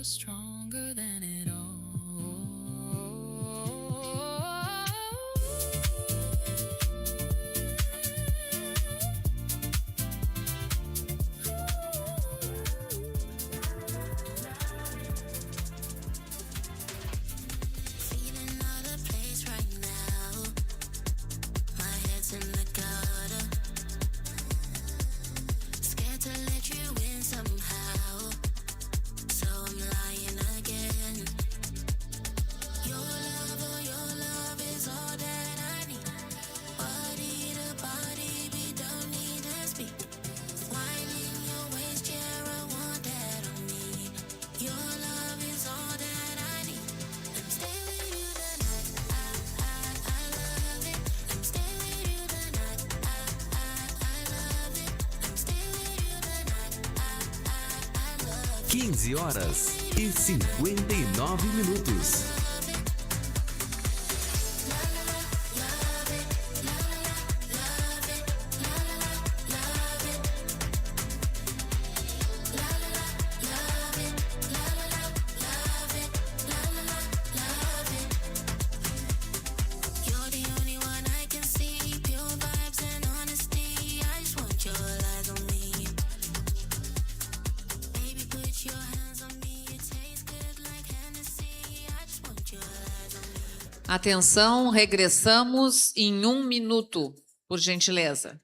stronger than it all. 15h59. Atenção, regressamos em 1 minuto, por gentileza.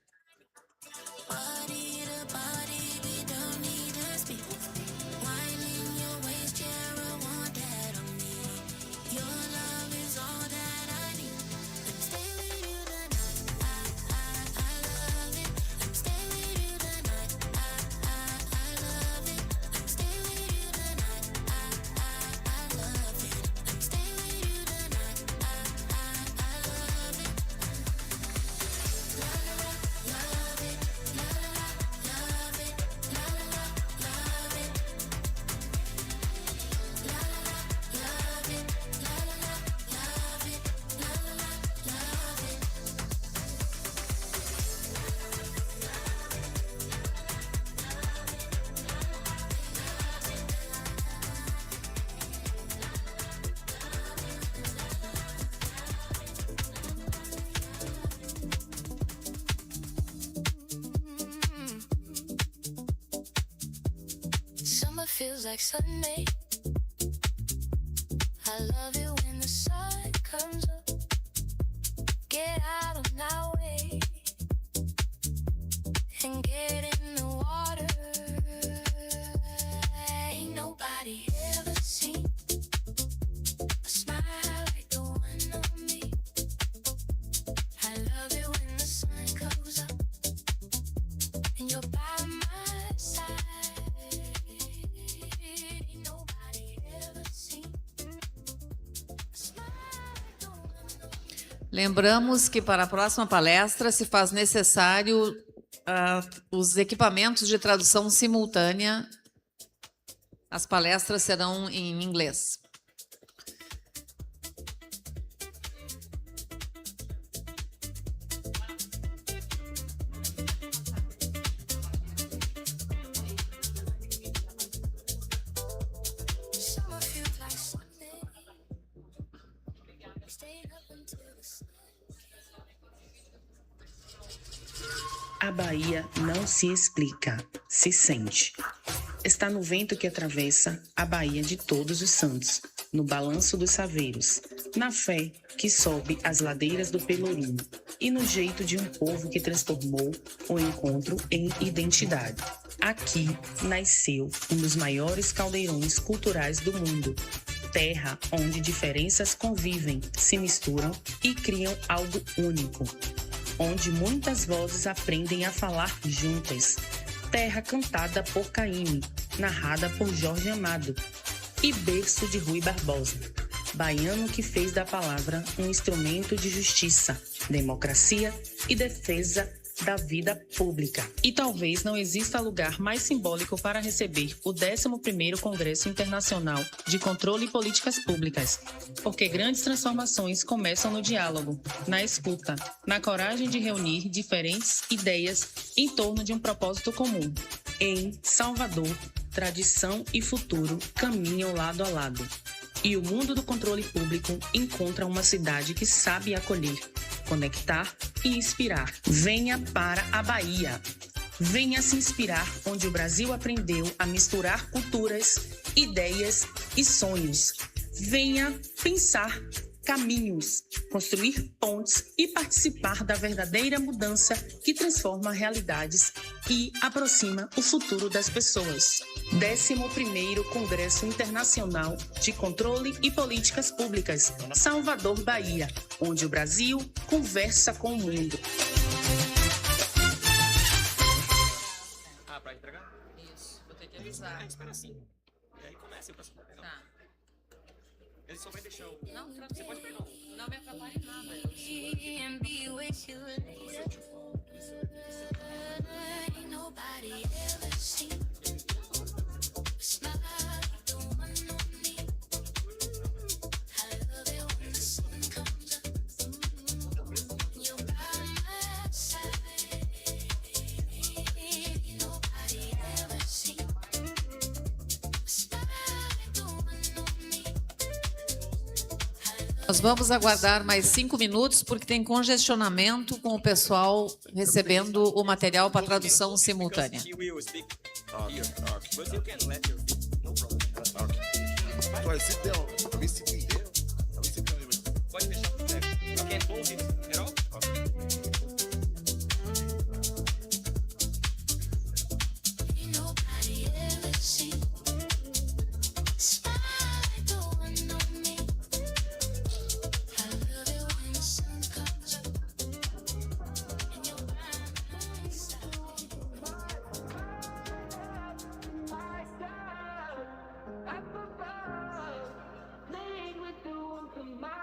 Feels like Sunday. I love it when the sun comes up. Get out of my way and get in the water. Ain't nobody ever seen a smile like the one on me. I love it when the sun goes up and you're by my side. Lembramos que para a próxima palestra se faz necessário os equipamentos de tradução simultânea. As palestras serão em inglês. A Bahia não se explica, se sente. Está no vento que atravessa a Bahia de Todos os Santos, no balanço dos saveiros, na fé que sobe as ladeiras do Pelourinho e no jeito de um povo que transformou o encontro em identidade. Aqui nasceu um dos maiores caldeirões culturais do mundo, terra onde diferenças convivem, se misturam e criam algo único, onde muitas vozes aprendem a falar juntas. Terra cantada por Caíme, narrada por Jorge Amado, e berço de Rui Barbosa, baiano que fez da palavra um instrumento de justiça, democracia e defesa da vida pública. E talvez não exista lugar mais simbólico para receber o 11º Congresso Internacional de Controle e Políticas Públicas, porque grandes transformações começam no diálogo, na escuta, na coragem de reunir diferentes ideias em torno de um propósito comum. Em Salvador, tradição e futuro caminham lado a lado. E o mundo do controle público encontra uma cidade que sabe acolher, conectar e inspirar. Venha para a Bahia. Venha se inspirar onde o Brasil aprendeu a misturar culturas, ideias e sonhos. Venha pensar caminhos, construir pontes e participar da verdadeira mudança que transforma realidades e aproxima o futuro das pessoas. 11º Congresso Internacional de Controle e Políticas Públicas, Salvador, Bahia, onde o Brasil conversa com o mundo. Pra entregar? Isso, vou ter que avisar. Espera assim. E aí começa o próximo. Tá. Ele só vai deixar o... Não, você pode pegar. Não me atrapalhe nada. And be with you later. Ain't nobody ever seen a smile like the one on me. I love it when the sun comes up. You're by my side. Ain't nobody ever seen a smile like the one on me. Nós vamos aguardar mais 5 minutos, porque tem congestionamento com o pessoal recebendo o material para tradução simultânea. He will speak here. But you can let your feet. No problem. Do I sit down? Are we sitting there? Are we sitting down? Pode fechar. You can close it at all? Ain't nobody ever seen a smile like the one on me. I love it when the sun comes up and you're by my side. Made with the warmth of my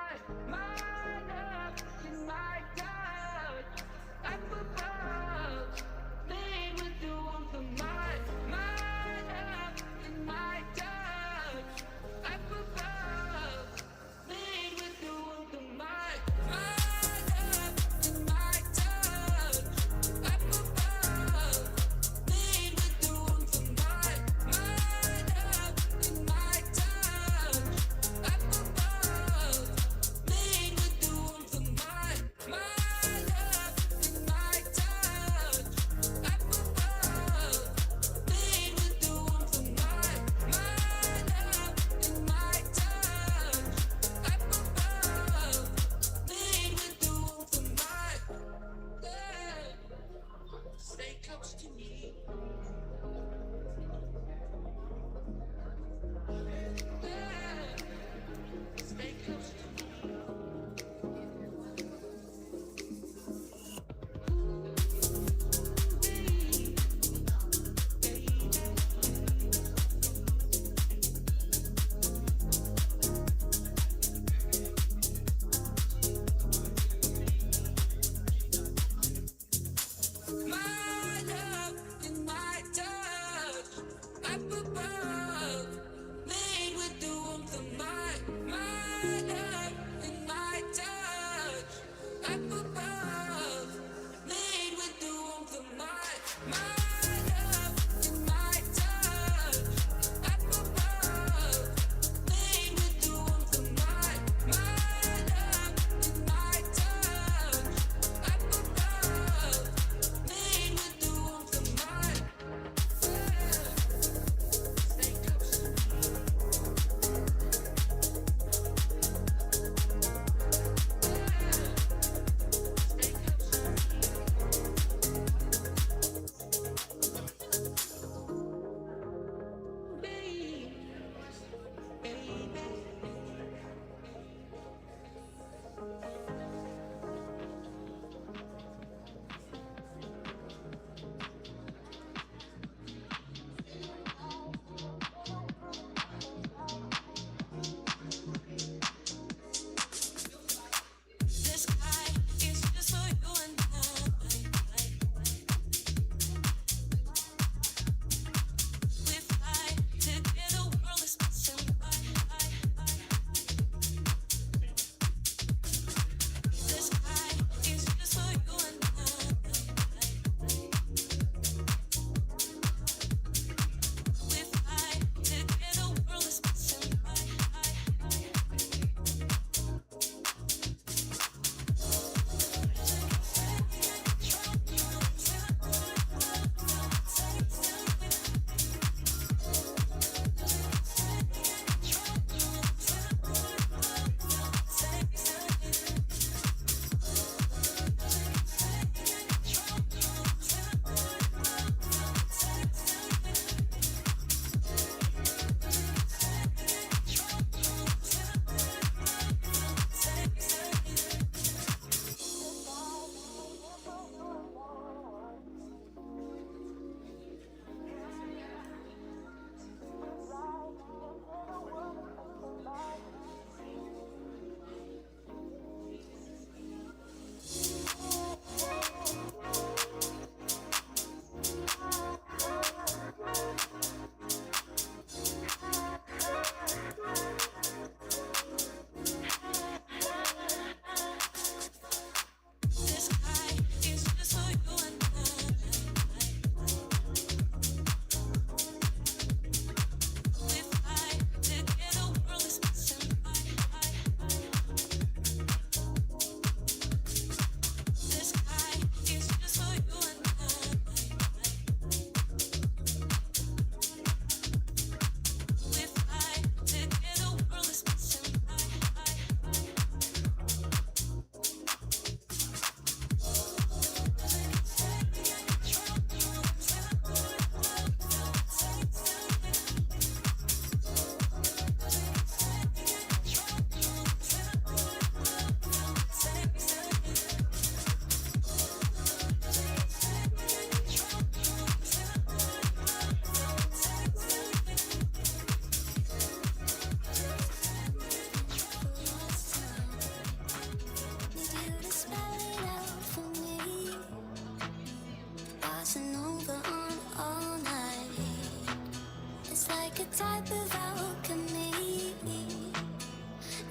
a type of alchemy.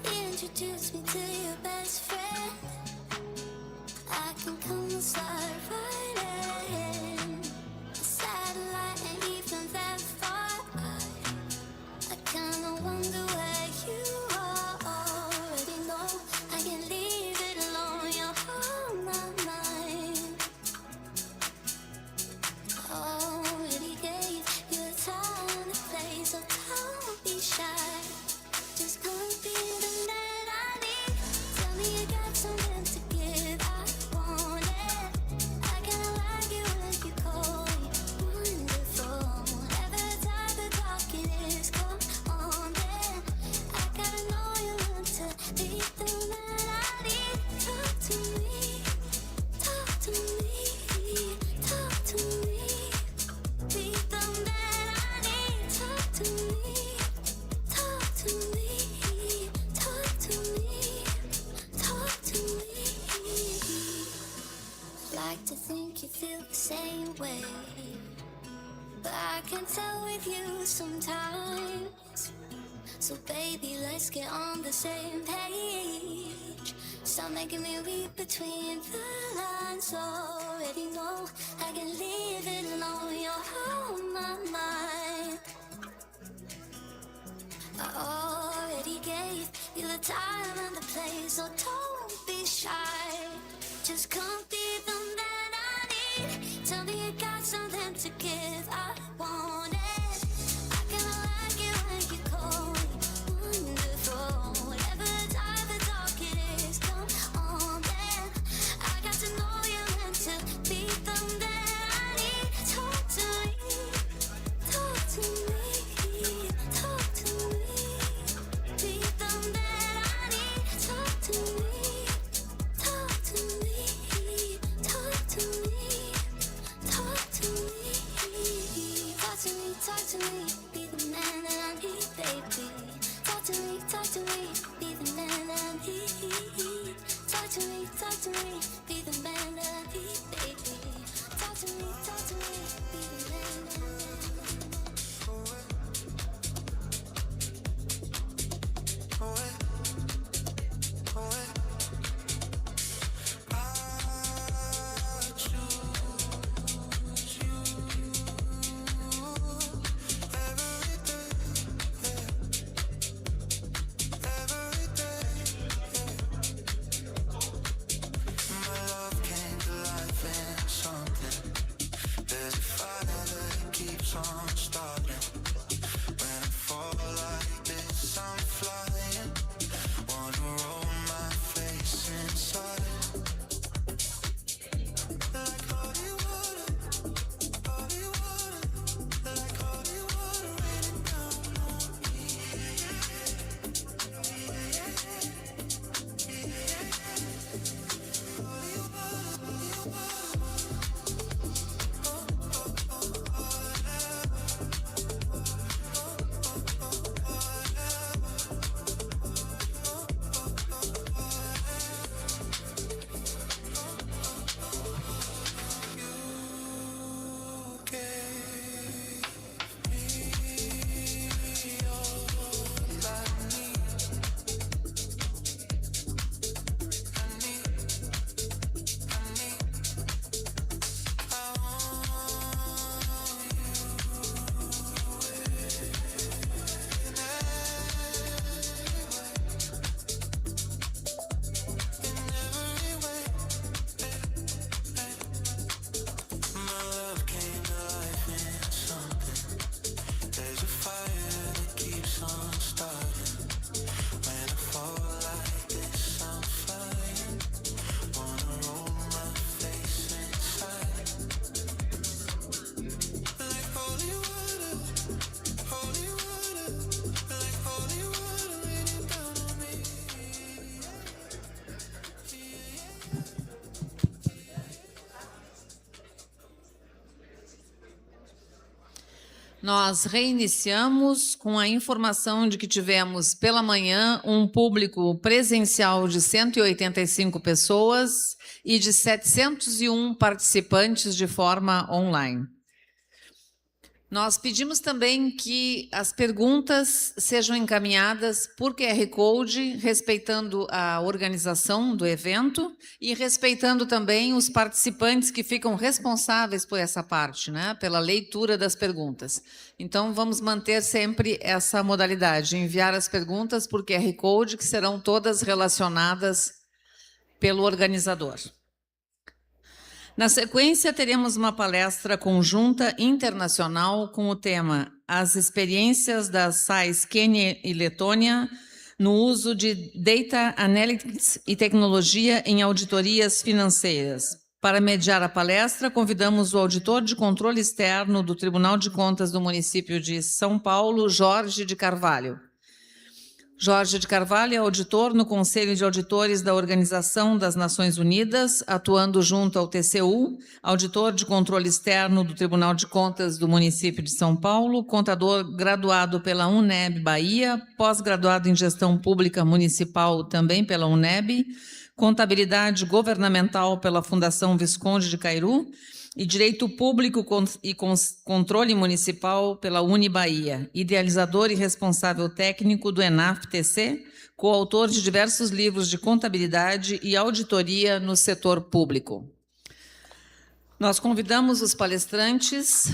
Introduce me to your best friend. I can come and start writing. A satellite and even that far. I kinda wonder where you are. Already know I can leave it alone. You're on my mind. Already gave you a time and place, so don't be shy. Just come be the man I need. Tell me you got something to give. I want it. I kinda like it when you call me wonderful. Whatever type of talk it is, come on then. I gotta know you want to be the man I need. Talk to me, talk to me, talk to me. Be the man I need. Talk to me, talk to me, talk to me, talk to me. Like to think you feel the same way, but I can tell with you sometimes. So baby, let's get on the same page. Stop making me read between the lines. Already know I can leave it alone. You're on my mind. I already gave you the time and the place, so don't be shy. Just come be the man I need. Tell me you got something to give. I want it. I kinda like it when you call me wonderful. Whatever type of talk it is, come on then. I got to know you meant to be the man I need. Talk to me, talk to me, talk to me. Be the man I need. Talk to me, talk to me, talk to me, talk to me. Talk to me, talk to me. Be the man that I need, baby. Talk to me, be the man that I need. Talk to me, be the man that I need, baby. Talk to me, be the man that I need. Nós reiniciamos com a informação de que tivemos pela manhã um público presencial de 185 pessoas e de 701 participantes de forma online. Nós pedimos também que as perguntas sejam encaminhadas por QR Code, respeitando a organização do evento e respeitando também os participantes que ficam responsáveis por essa parte, né, pela leitura das perguntas. Então, vamos manter sempre essa modalidade, enviar as perguntas por QR Code, que serão todas relacionadas pelo organizador. Na sequência, teremos uma palestra conjunta internacional com o tema As experiências das SAIs Quênia e Letônia no uso de Data Analytics e tecnologia em auditorias financeiras. Para mediar a palestra, convidamos o auditor de controle externo do Tribunal de Contas do município de São Paulo, Jorge de Carvalho. Jorge de Carvalho é auditor no Conselho de Auditores da Organização das Nações Unidas, atuando junto ao TCU, auditor de controle externo do Tribunal de Contas do município de São Paulo, contador graduado pela UNEB Bahia, pós-graduado em Gestão Pública Municipal também pela UNEB, contabilidade governamental pela Fundação Visconde de Cairu, e Direito Público e Controle Municipal pela Bahia, idealizador e responsável técnico do ENAF-TC, coautor de diversos livros de contabilidade e auditoria no setor público. Nós convidamos os palestrantes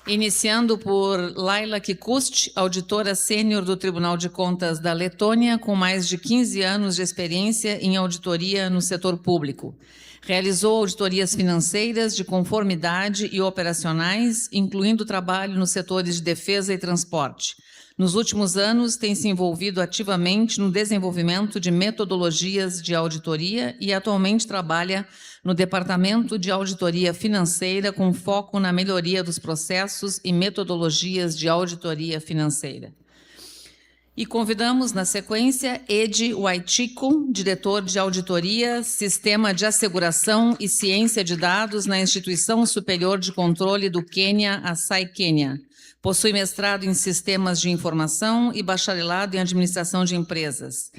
iniciando por Laila Kikust, auditora sênior do Tribunal de Contas da Letônia, com mais de 15 anos de experiência em auditoria no setor público. Realizou auditorias financeiras de conformidade e operacionais, incluindo trabalho nos setores de defesa e transporte. Nos últimos anos, tem se envolvido ativamente no desenvolvimento de metodologias de auditoria e atualmente trabalha no Departamento de Auditoria Financeira com foco na melhoria dos processos e metodologias de auditoria financeira. E convidamos, na sequência, Edi Waitico, diretor de Auditoria, Sistema de Asseguração e Ciência de Dados na Instituição Superior de Controle do Quênia, a SAI Quênia. Possui mestrado em Sistemas de Informação e bacharelado em Administração de Empresas.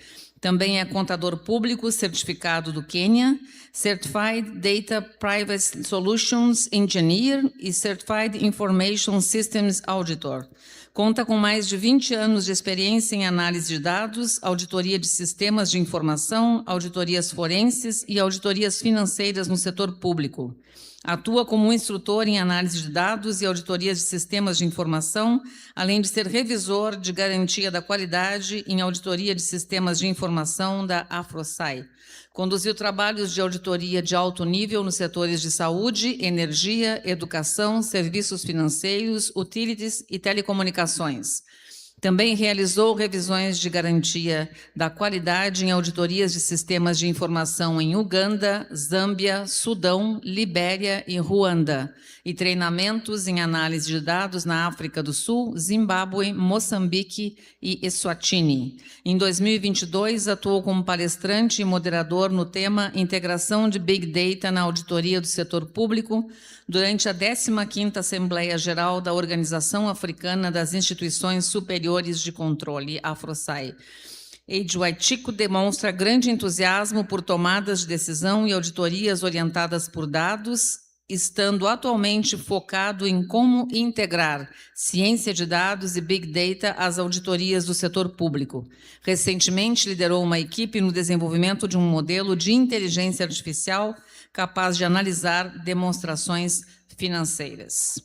Também é contador público certificado do Quênia, Certified Data Privacy Solutions Engineer e Certified Information Systems Auditor. Conta com mais de 20 anos de experiência em análise de dados, auditoria de sistemas de informação, auditorias forenses e auditorias financeiras no setor público. Atua como instrutor em análise de dados e auditorias de sistemas de informação, além de ser revisor de garantia da qualidade em auditoria de sistemas de informação da AfroSai. Conduziu trabalhos de auditoria de alto nível nos setores de saúde, energia, educação, serviços financeiros, utilities e telecomunicações. Também realizou revisões de garantia da qualidade em auditorias de sistemas de informação em Uganda, Zâmbia, Sudão, Libéria e Ruanda, e treinamentos em análise de dados na África do Sul, Zimbábue, Moçambique e Eswatini. Em 2022, atuou como palestrante e moderador no tema Integração de Big Data na Auditoria do Setor Público, durante a 15ª Assembleia Geral da Organização Africana das Instituições Superiores de Controle, AfroSai. Edi Waitico demonstra grande entusiasmo por tomadas de decisão e auditorias orientadas por dados, estando atualmente focado em como integrar ciência de dados e Big Data às auditorias do setor público. Recentemente, liderou uma equipe no desenvolvimento de um modelo de inteligência artificial capaz de analisar demonstrações financeiras.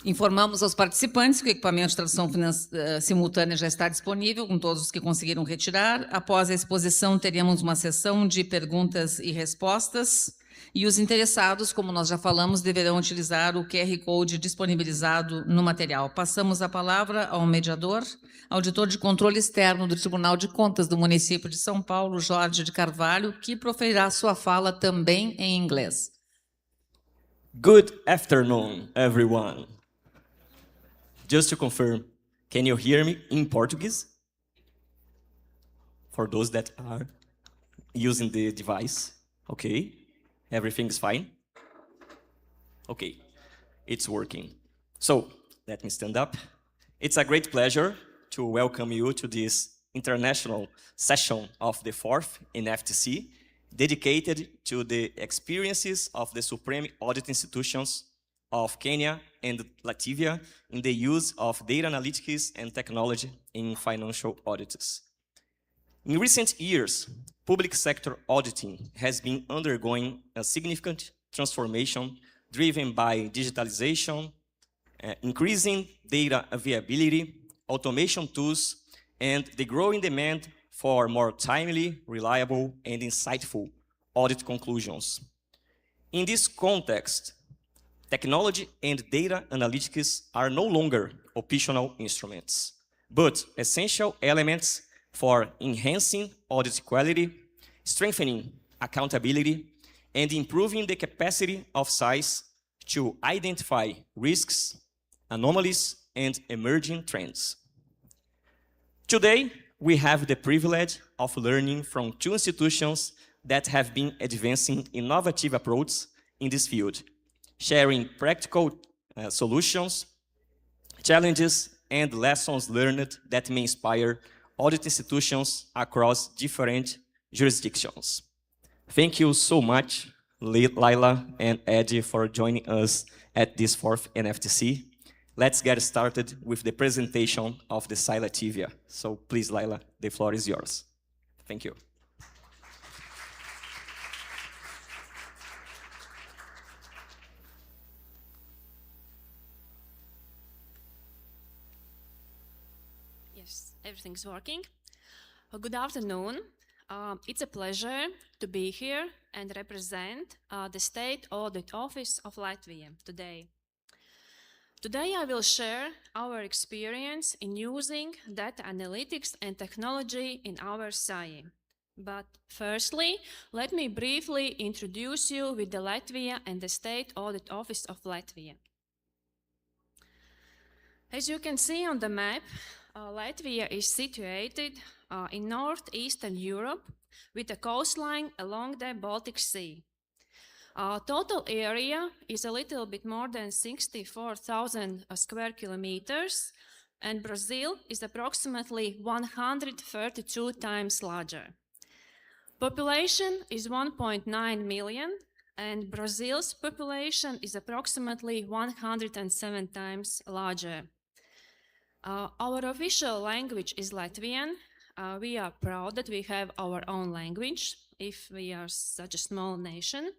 Informamos aos participantes que o equipamento de tradução simultânea já está disponível, com todos os que conseguiram retirar. Após a exposição, teremos uma sessão de perguntas e respostas. E os interessados, como nós já falamos, deverão utilizar o QR Code disponibilizado no material. Passamos a palavra ao mediador, auditor de controle externo do Tribunal de Contas do município de São Paulo, Jorge de Carvalho, que proferirá sua fala também em inglês. Good afternoon, everyone. Just to confirm, can you hear me in Portuguese? For those that are using the device, okay? Everything's fine? Okay, it's working. So, let me stand up. It's a great pleasure to welcome you to this international session of the 4th ENAF-TC. dedicated to the experiences of the supreme audit institutions of Kenya and Latvia in the use of data analytics and technology in financial audits. In recent years, public sector auditing has been undergoing a significant transformation driven by digitalization, increasing data availability, automation tools, and the growing demand for more timely, reliable, and insightful audit conclusions. In this context, technology and data analytics are no longer optional instruments, but essential elements for enhancing audit quality, strengthening accountability, and improving the capacity of SAIs to identify risks, anomalies, and emerging trends. Today, we have the privilege of learning from two institutions that have been advancing innovative approaches in this field, sharing practical solutions, challenges, and lessons learned that may inspire audit institutions across different jurisdictions. Thank you so much, Laila and Eddie, for joining us at this fourth NFTC. Let's get started with the presentation of the Ative. So please, Laila, the floor is yours. Thank you. Yes, everything's working. Good afternoon. It's a pleasure to be here and represent the State Audit Office of Latvia today. Today I will share our experience in using data analytics and technology in our SAI. But firstly, let me briefly introduce you with the Latvia and the State Audit Office of Latvia. As you can see on the map, Latvia is situated in northeastern Europe with a coastline along the Baltic Sea. Total area is a little bit more than 64,000 square kilometers, and Brazil is approximately 132 times larger. Population is 1.9 million, and Brazil's population is approximately 107 times larger. Our official language is Latvian. We are proud that we have our own language, if we are such a small nation.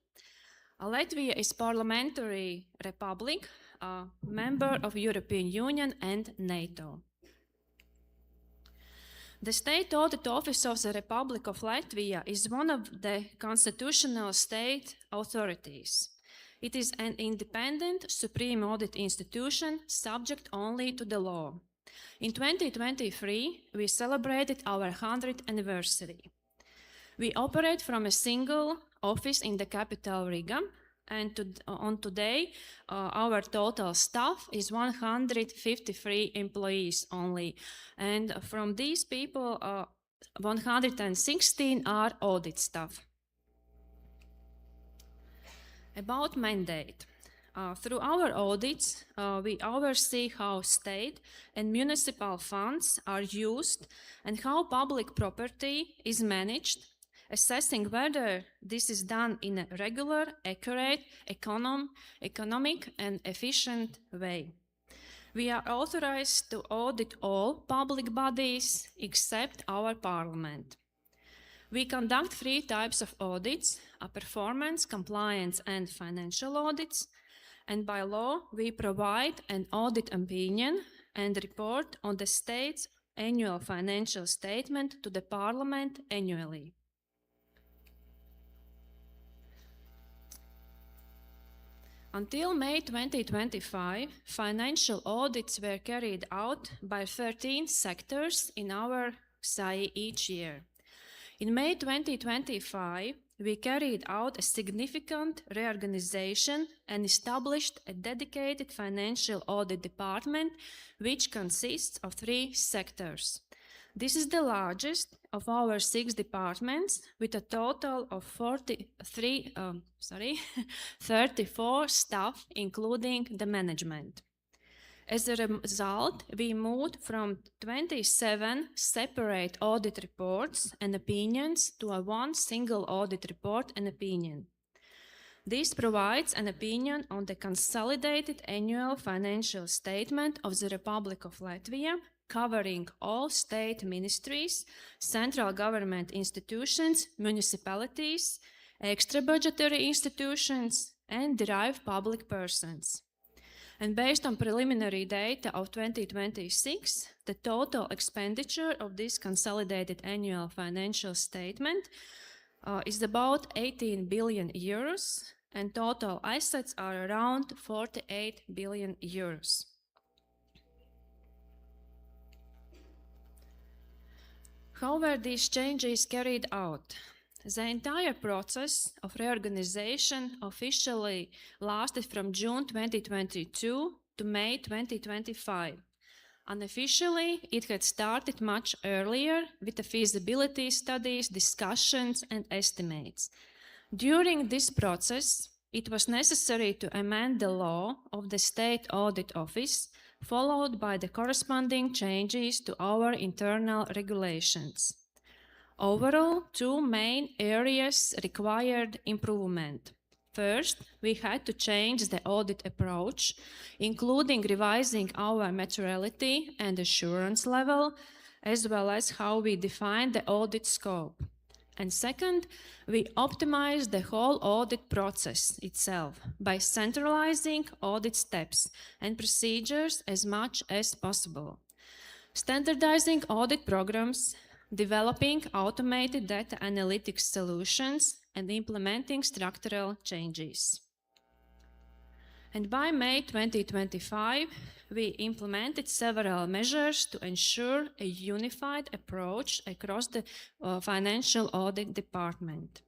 Latvia is parliamentary republic, a member of European Union and NATO. The State Audit Office of the Republic of Latvia is one of the constitutional state authorities. It is an independent supreme audit institution subject only to the law. In 2023, we celebrated our 100th anniversary. We operate from a single office in the capital Riga, and today our total staff is 153 employees only, and from these people 116 are audit staff. About mandate. Through our audits, we oversee how state and municipal funds are used and how public property is managed, assessing whether this is done in a regular, accurate, economic, and efficient way. We are authorized to audit all public bodies except our parliament. We conduct 3 types of audits: performance, compliance, and financial audits. And by law, we provide an audit opinion and report on the state's annual financial statement to the parliament annually. Until May 2025, financial audits were carried out by 13 sectors in our SAI each year. In May 2025, we carried out a significant reorganization and established a dedicated financial audit department, which consists of 3 sectors. This is the largest of our 6 departments, with a total of 34 staff, including the management. As a result, we moved from 27 separate audit reports and opinions to a one single audit report and opinion. This provides an opinion on the consolidated annual financial statement of the Republic of Latvia, covering all state ministries, central government institutions, municipalities, extra-budgetary institutions, and derived public persons. And based on preliminary data of 2026, the total expenditure of this consolidated annual financial statement is about 18 billion euros, and total assets are around 48 billion euros. How were these changes carried out? The entire process of reorganization officially lasted from June 2022 to May 2025. Unofficially, it had started much earlier with the feasibility studies, discussions, and estimates. During this process, it was necessary to amend the law of the State Audit Office, followed by the corresponding changes to our internal regulations. Overall, two main areas required improvement. First, we had to change the audit approach, including revising our materiality and assurance level, as well as how we define the audit scope. And second, we optimized the whole audit process itself by centralizing audit steps and procedures as much as possible, standardizing audit programs, developing automated data analytics solutions, and implementing structural changes. And by May 2025, we implemented several measures to ensure a unified approach across the financial audit department.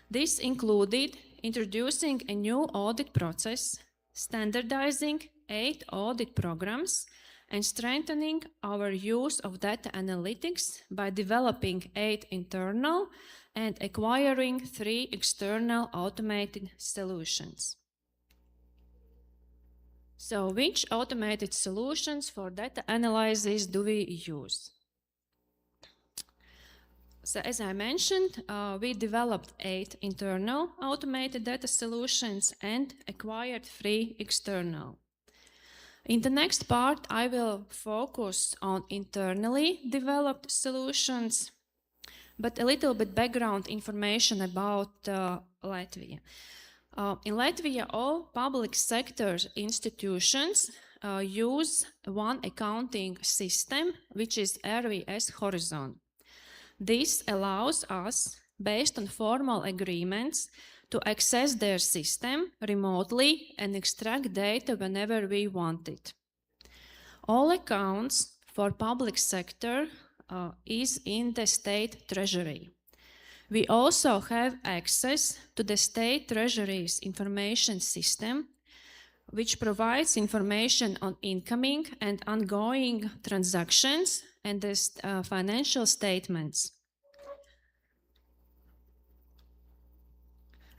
This included introducing a new audit process, standardizing 8 audit programs, and strengthening our use of data analytics by developing 8 internal and acquiring 3 external automated solutions. So, which automated solutions for data analysis do we use? So, as I mentioned, we developed 8 internal automated data solutions and acquired 3 external. In the next part, I will focus on internally developed solutions, but a little bit background information about Latvia. In Latvia, all public sector institutions use one accounting system, which is RVS Horizon. This allows us, based on formal agreements, to access their system remotely and extract data whenever we want it. All accounts for public sector is in the state treasury. We also have access to the state treasury's information system, which provides information on incoming and ongoing transactions and the financial statements.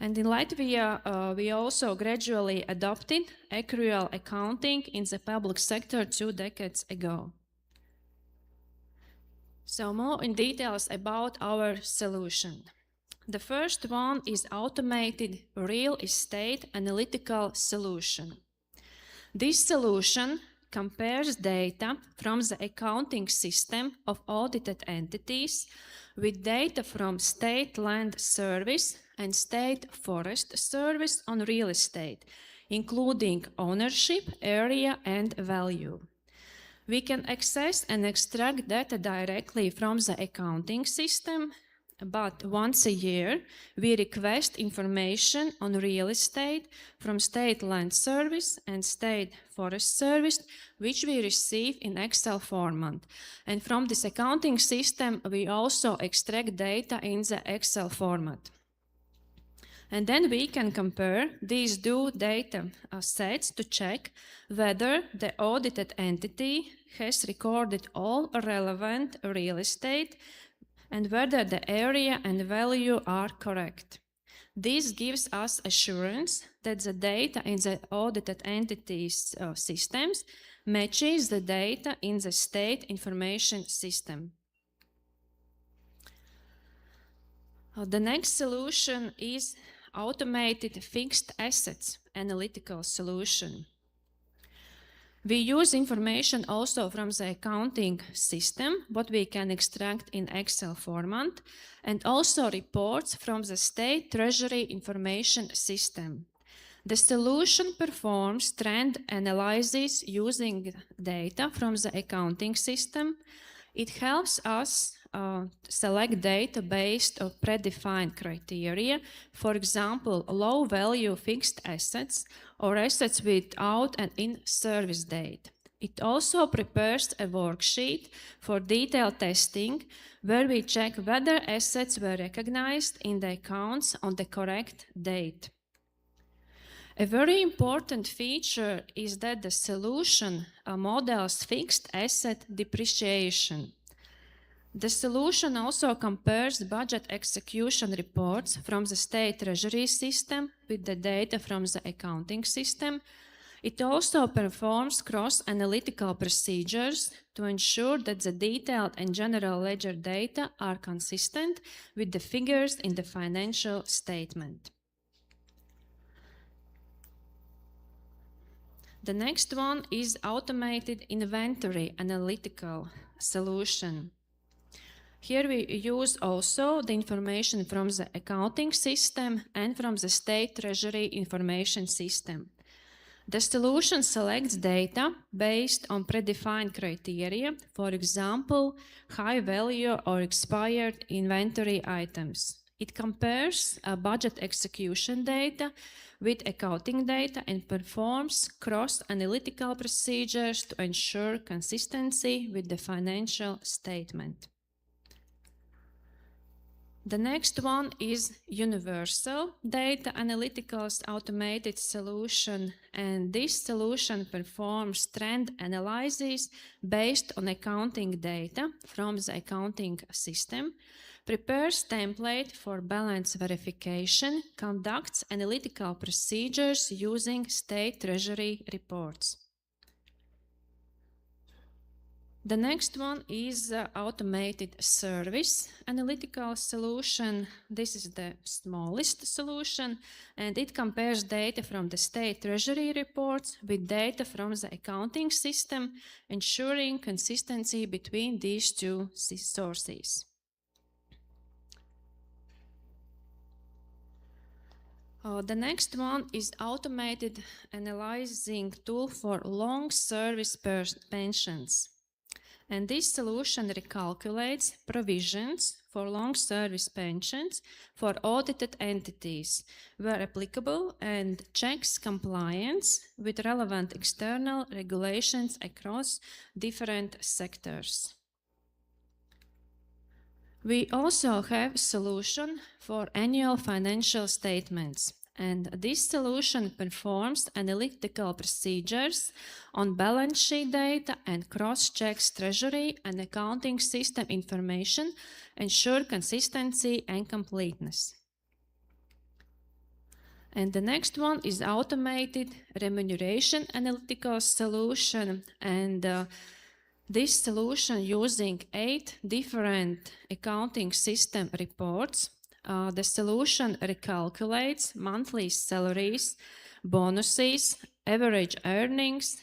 And in Latvia, we also gradually adopted accrual accounting in the public sector 2 decades ago. So more in details about our solution. The first one is automated real estate analytical solution. This solution compares data from the accounting system of audited entities with data from State Land Service and State Forest Service on real estate, including ownership, area, and value. We can access and extract data directly from the accounting system, but once a year, we request information on real estate from State Land Service and State Forest Service, which we receive in Excel format. And from this accounting system, we also extract data in the Excel format. And then we can compare these two data sets to check whether the audited entity has recorded all relevant real estate and whether the area and value are correct. This gives us assurance that the data in the audited entities' systems matches the data in the state information system. The next solution is automated fixed assets analytical solution. We use information also from the accounting system, what we can extract in Excel format, and also reports from the state treasury information system. The solution performs trend analysis using data from the accounting system. It helps us select data based on predefined criteria, for example, low value fixed assets or assets without an in-service date. It also prepares a worksheet for detailed testing where we check whether assets were recognized in the accounts on the correct date. A very important feature is that the solution models fixed asset depreciation. The solution also compares budget execution reports from the state treasury system with the data from the accounting system. It also performs cross-analytical procedures to ensure that the detailed and general ledger data are consistent with the figures in the financial statement. The next one is automated inventory analytical solution. Here we use also the information from the accounting system and from the state treasury information system. The solution selects data based on predefined criteria, for example, high value or expired inventory items. It compares budget execution data with accounting data and performs cross-analytical procedures to ensure consistency with the financial statement. The next one is universal data analyticals automated solution, and this solution performs trend analysis based on accounting data from the accounting system, prepares template for balance verification, conducts analytical procedures using state treasury reports. The next one is automated service analytical solution. This is the smallest solution, and it compares data from the state treasury reports with data from the accounting system, ensuring consistency between these two sources. The next one is automated analyzing tool for long service pensions. And this solution recalculates provisions for long service pensions for audited entities where applicable and checks compliance with relevant external regulations across different sectors. We also have a solution for annual financial statements, and this solution performs analytical procedures on balance sheet data and cross-checks treasury and accounting system information, ensure consistency and completeness. And the next one is automated remuneration analytical solution, and this solution using 8 different accounting system reports. The solution recalculates monthly salaries, bonuses, average earnings,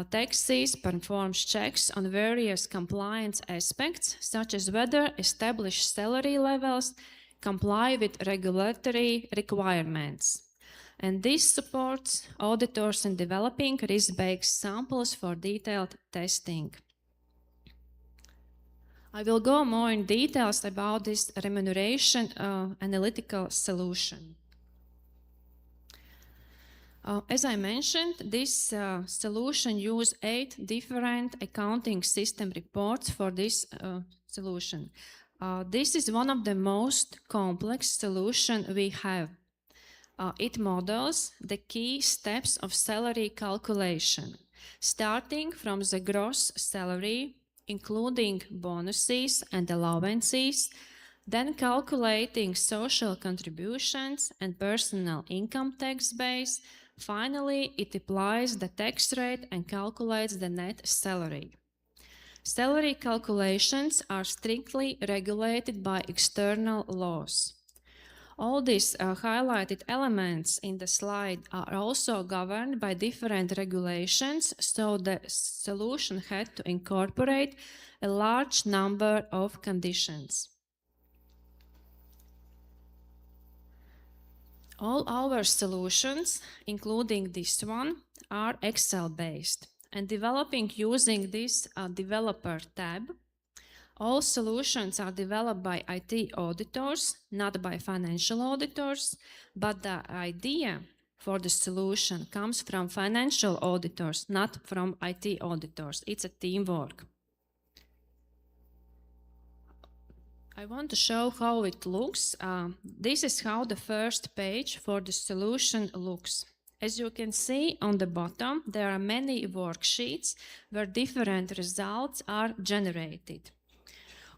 taxes, performs checks on various compliance aspects, such as whether established salary levels comply with regulatory requirements. And this supports auditors in developing risk-based samples for detailed testing. I will go more in details about this remuneration analytical solution. As I mentioned, this solution uses 8 different accounting system reports for this solution. This is one of the most complex solutions we have. It models the key steps of salary calculation, starting from the gross salary, including bonuses and allowances, then calculating social contributions and personal income tax base, Finally, it applies the tax rate and calculates the net salary. Salary calculations are strictly regulated by external laws. All these highlighted elements in the slide are also governed by different regulations, so the solution had to incorporate a large number of conditions. All our solutions, including this one, are Excel-based, and developing using this developer tab. All solutions are developed by IT auditors, not by financial auditors, but the idea for the solution comes from financial auditors, not from IT auditors. It's a teamwork. I want to show how it looks. This is how the first page for the solution looks. As you can see on the bottom, there are many worksheets where different results are generated.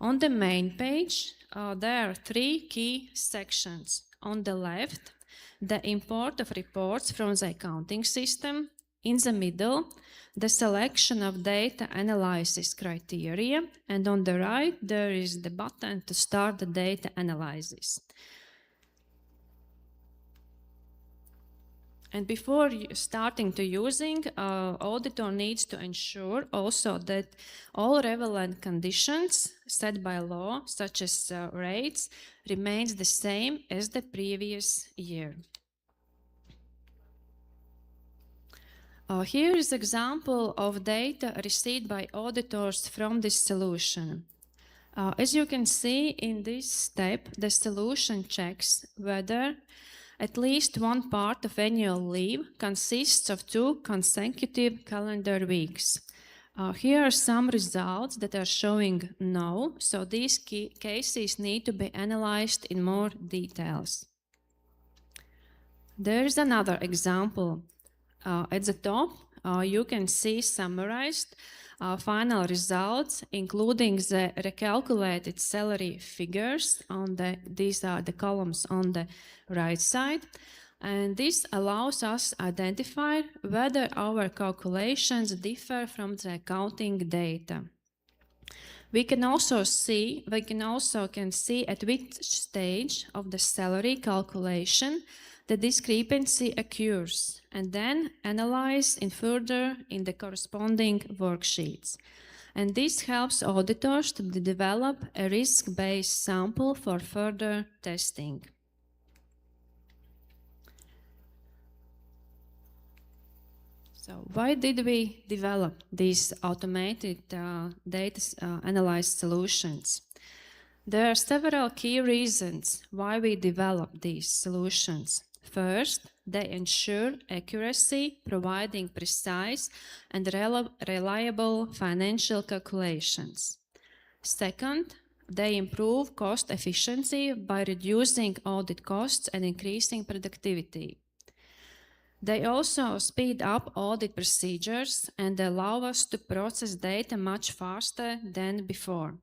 On the main page, there are three key sections. On the left, the import of reports from the accounting system. In the middle, the selection of data analysis criteria, and on the right, there is the button to start the data analysis. And before starting to using, auditor needs to ensure also that all relevant conditions set by law, such as rates, remains the same as the previous year. Here is an example of data received by auditors from this solution. As you can see in this step, the solution checks whether at least one part of annual leave consists of 2 consecutive calendar weeks. Here are some results that are showing no, so these cases need to be analyzed in more details. There is another example. At the top, you can see summarized final results, including the recalculated salary figures. These are the columns on the right side. And this allows us to identify whether our calculations differ from the accounting data. We can also see at which stage of the salary calculation the discrepancy occurs, and then analyze further in the corresponding worksheets. And this helps auditors to develop a risk-based sample for further testing. So why did we develop these automated data analyzed solutions? There are several key reasons why we developed these solutions. First, they ensure accuracy, providing precise and reliable financial calculations. Second, they improve cost efficiency by reducing audit costs and increasing productivity. They also speed up audit procedures and allow us to process data much faster than before.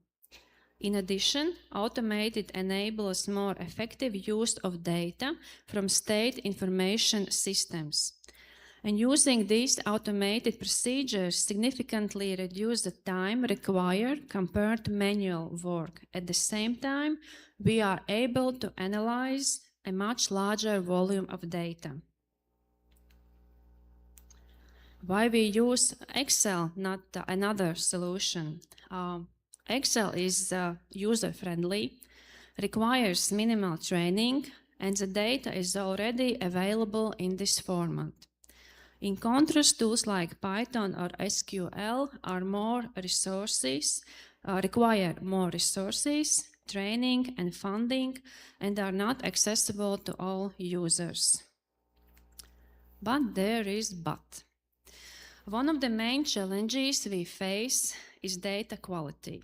In addition, automated enables more effective use of data from state information systems. And using these automated procedures significantly reduce the time required compared to manual work. At the same time, we are able to analyze a much larger volume of data. Why we use Excel, not another solution? Excel is user-friendly, requires minimal training, and the data is already available in this format. In contrast, tools like Python or SQL require more resources, training, and funding, and are not accessible to all users. But there is but. One of the main challenges we face is data quality.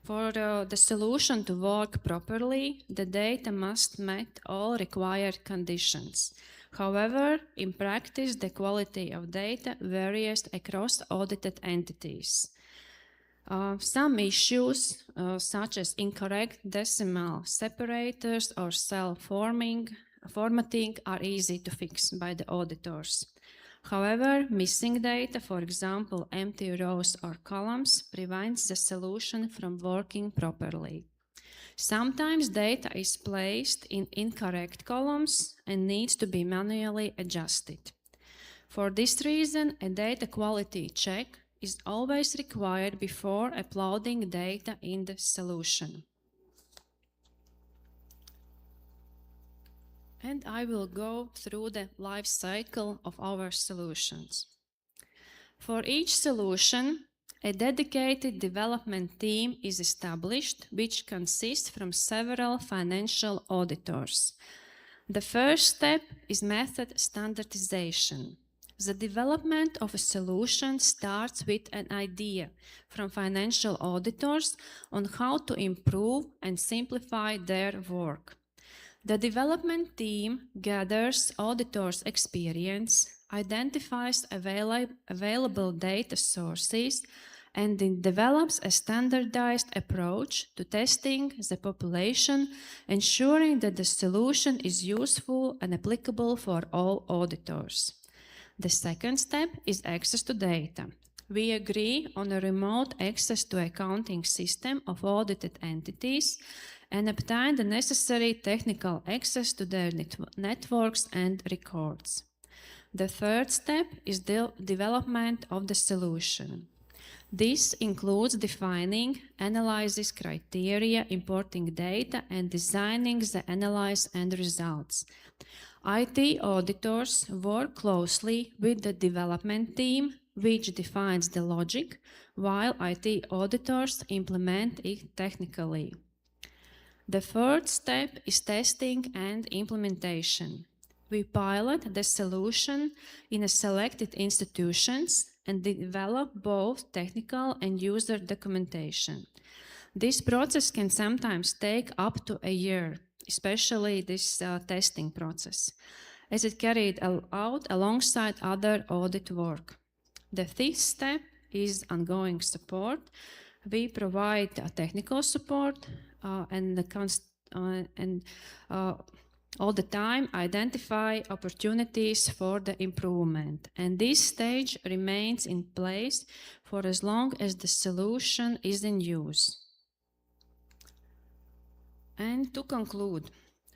For the solution to work properly, the data must meet all required conditions. However, in practice, the quality of data varies across audited entities. Some issues, such as incorrect decimal separators or cell forming, formatting are easy to fix by the auditors. However, missing data, for example, empty rows or columns, prevents the solution from working properly. Sometimes data is placed in incorrect columns and needs to be manually adjusted. For this reason, a data quality check is always required before uploading data in the solution. And I will go through the life cycle of our solutions. For each solution, a dedicated development team is established, which consists from several financial auditors. The first step is method standardization. The development of a solution starts with an idea from financial auditors on how to improve and simplify their work. The development team gathers auditors' experience, identifies available data sources, and then develops a standardized approach to testing the population, ensuring that the solution is useful and applicable for all auditors. The second step is access to data. We agree on a remote access to accounting system of audited entities and obtain the necessary technical access to their networks and records. The third step is the development of the solution. This includes defining analysis criteria, importing data, and designing the analysis and results. IT auditors work closely with the development team, which defines the logic, while IT auditors implement it technically. The third step is testing and implementation. We pilot the solution in a selected institutions and develop both technical and user documentation. This process can sometimes take up to a year, especially this testing process, as it carried out alongside other audit work. The fifth step is ongoing support. We provide technical support and all the time identify opportunities for the improvement. And this stage remains in place for as long as the solution is in use. And to conclude,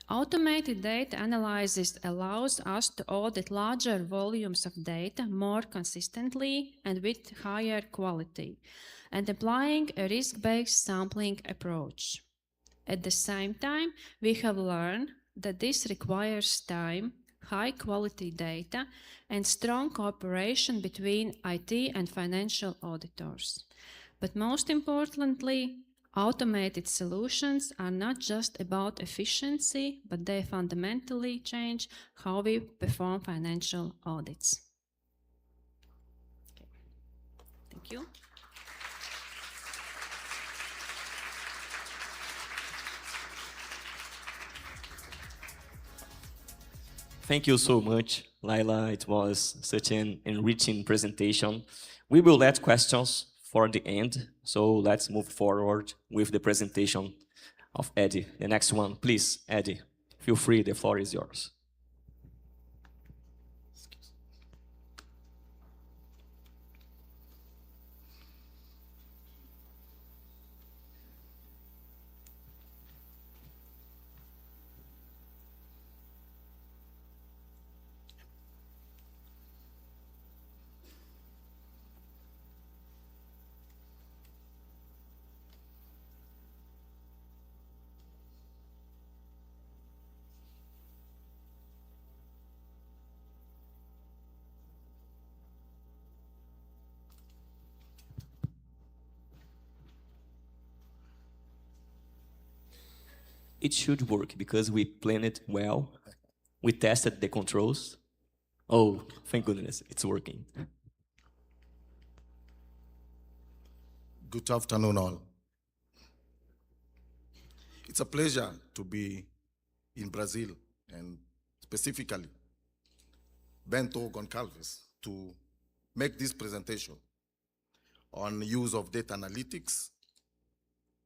automated data analysis allows us to audit larger volumes of data more consistently and with higher quality, and applying a risk-based sampling approach. At the same time, we have learned that this requires time, high-quality data, and strong cooperation between IT and financial auditors. But most importantly, automated solutions are not just about efficiency, but they fundamentally change how we perform financial audits. Okay. Thank you. Thank you so much, Laila. It was such an enriching presentation. We will let questions for the end, so let's move forward with the presentation of Eddie. The next one, please, Eddie. Feel free, the floor is yours. It should work because we planned it well. We tested the controls. Oh, thank goodness, it's working. Good afternoon, all. It's a pleasure to be in Brazil and specifically Bento Goncalves to make this presentation on use of data analytics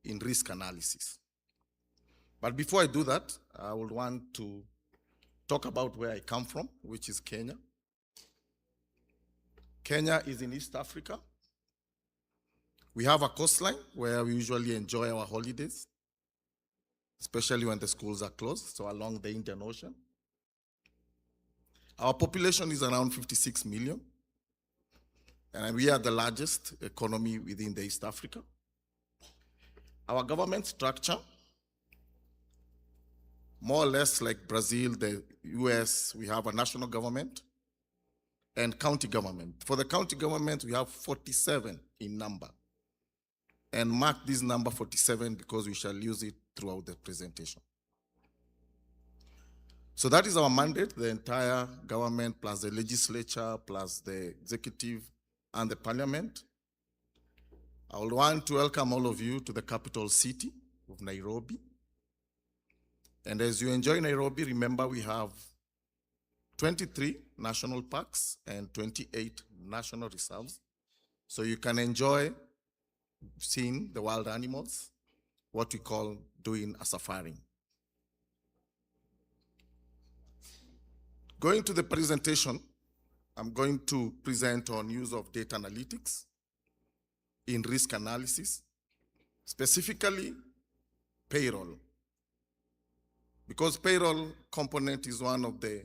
in risk analysis. But before I do that, I would want to talk about where I come from, which is Kenya. Kenya is in East Africa. We have a coastline where we usually enjoy our holidays, especially when the schools are closed, so along the Indian Ocean. Our population is around 56 million, and we are the largest economy within the East Africa. Our government structure, more or less like Brazil, the US, we have a national government and county government. For the county government, we have 47 in number. And mark this number 47 because we shall use it throughout the presentation. So that is our mandate, the entire government plus the legislature plus the executive and the parliament. I would want to welcome all of you to the capital city of Nairobi. And as you enjoy Nairobi, remember we have 23 national parks and 28 national reserves. So you can enjoy seeing the wild animals, what we call doing a safari. Going to the presentation, I'm going to present on use of data analytics in risk analysis, specifically payroll. Because payroll component is one of the,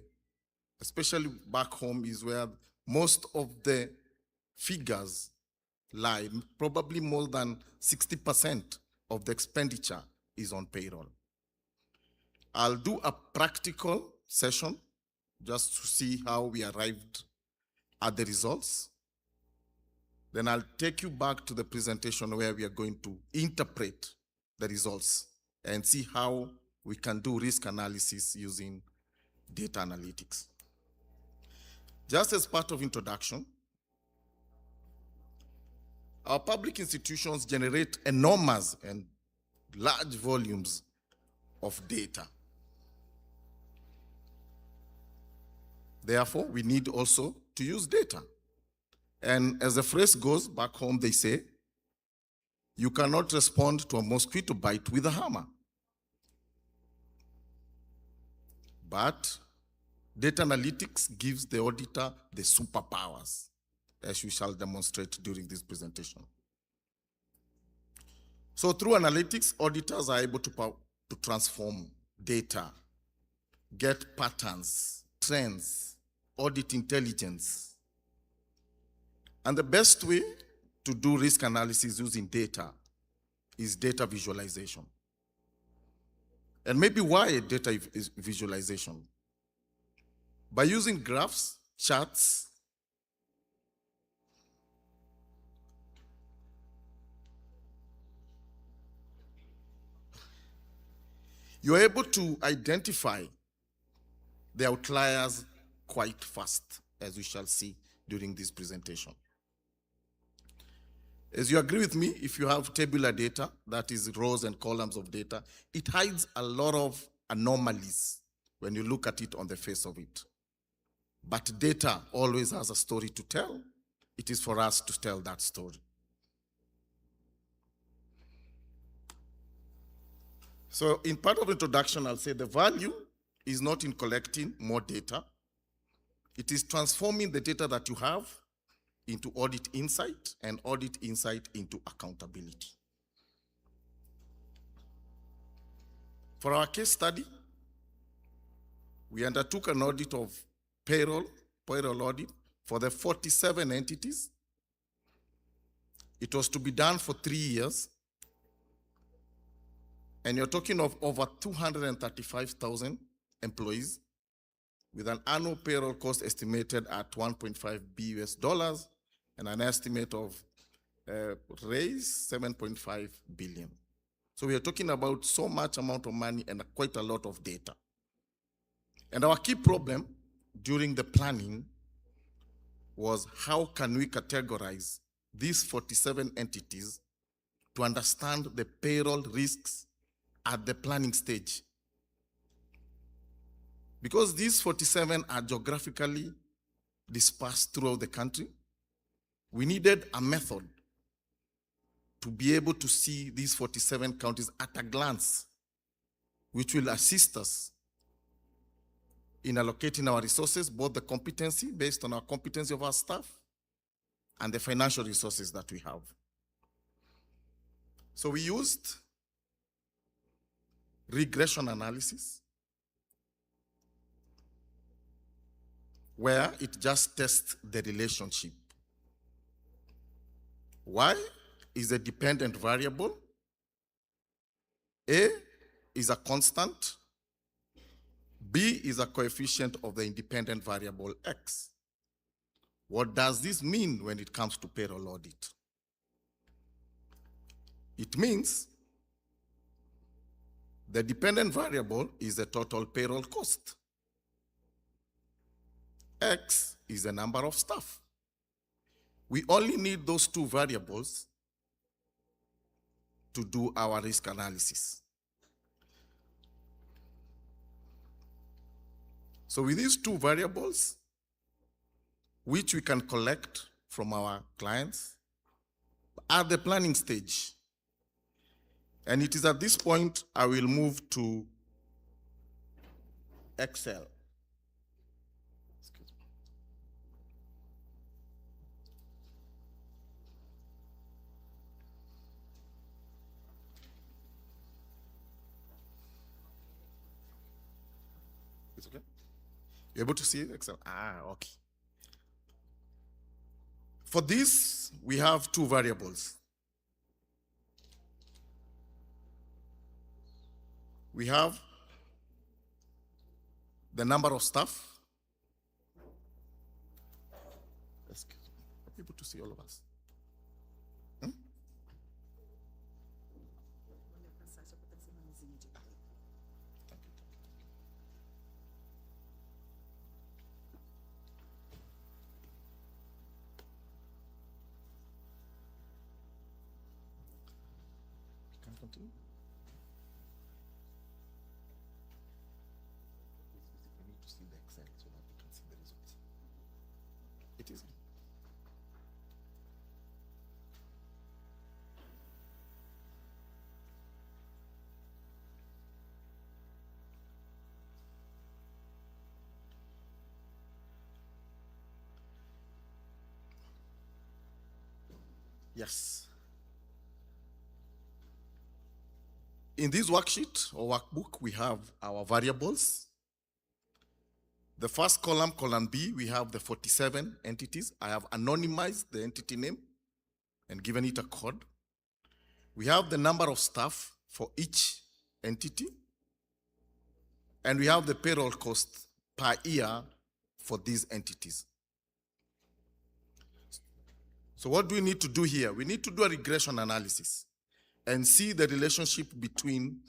especially back home, is where most of the figures lie. Probably more than 60% of the expenditure is on payroll. I'll do a practical session just to see how we arrived at the results. Then I'll take you back to the presentation where we are going to interpret the results and see how we can do risk analysis using data analytics. Just as part of introduction, our public institutions generate enormous and large volumes of data. Therefore, we need also to use data. And as the phrase goes, back home they say, you cannot respond to a mosquito bite with a hammer. But data analytics gives the auditor the superpowers, as we shall demonstrate during this presentation. So through analytics, auditors are able to transform data, get patterns, trends, audit intelligence. And the best way to do risk analysis using data is data visualization. And maybe why data is visualization? By using graphs, charts, you're able to identify the outliers quite fast, as we shall see during this presentation. As you agree with me, if you have tabular data, that is rows and columns of data, it hides a lot of anomalies when you look at it on the face of it. But data always has a story to tell. It is for us to tell that story. So in part of introduction, I'll say the value is not in collecting more data. It is transforming the data that you have into audit insight and audit insight into accountability. For our case study, we undertook an audit of payroll audit for the 47 entities. It was to be done for 3 years. And you're talking of over 235,000 employees with an annual payroll cost estimated at $1.5 billion and an estimate of raise 7.5 billion. So we are talking about so much amount of money and quite a lot of data. And our key problem during the planning was how can we categorize these 47 entities to understand the payroll risks at the planning stage. Because these 47 are geographically dispersed throughout the country, we needed a method to be able to see these 47 counties at a glance, which will assist us in allocating our resources, both the competency based on our competency of our staff and the financial resources that we have. So we used regression analysis, where it just tests the relationship. Y is a dependent variable. A is a constant. B is a coefficient of the independent variable X. What does this mean when it comes to payroll audit? It means the dependent variable is the total payroll cost. X is the number of staff. We only need those two variables to do our risk analysis. So with these two variables, which we can collect from our clients at the planning stage. And it is at this point I will move to Excel. Excuse me. It's okay? You able to see it? Excel. Okay. For this, we have two variables. We have the number of staff. Excuse me. Are you able to see all of us? Can I continue? We need to see the Excel so that we can see the results. It is. Yes. In this worksheet or workbook, we have our variables. The first column, column B, we have the 47 entities. I have anonymized the entity name and given it a code. We have the number of staff for each entity. And we have the payroll cost per year for these entities. So what do we need to do here? We need to do a regression analysis and see the relationship between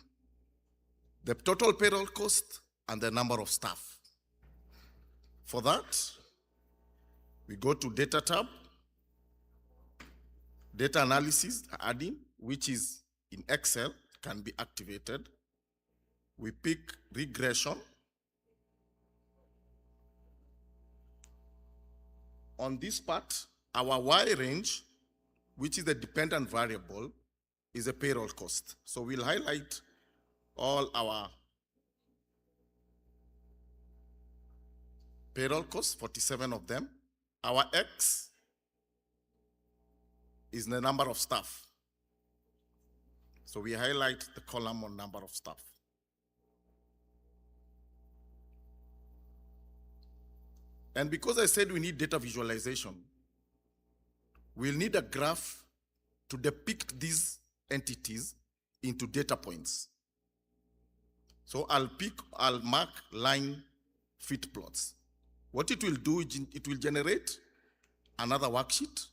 the total payroll cost and the number of staff. For that, we go to Data tab, Data Analysis, add-in, which is in Excel, can be activated. We pick Regression. On this part, our Y range, which is the dependent variable, is a payroll cost. So we'll highlight all our payroll costs, 47 of them. Our X is the number of staff. So we highlight the column on number of staff. And because I said we need data visualization, we'll need a graph to depict these entities into data points. So I'll mark line fit plots. What it will do, it will generate another worksheet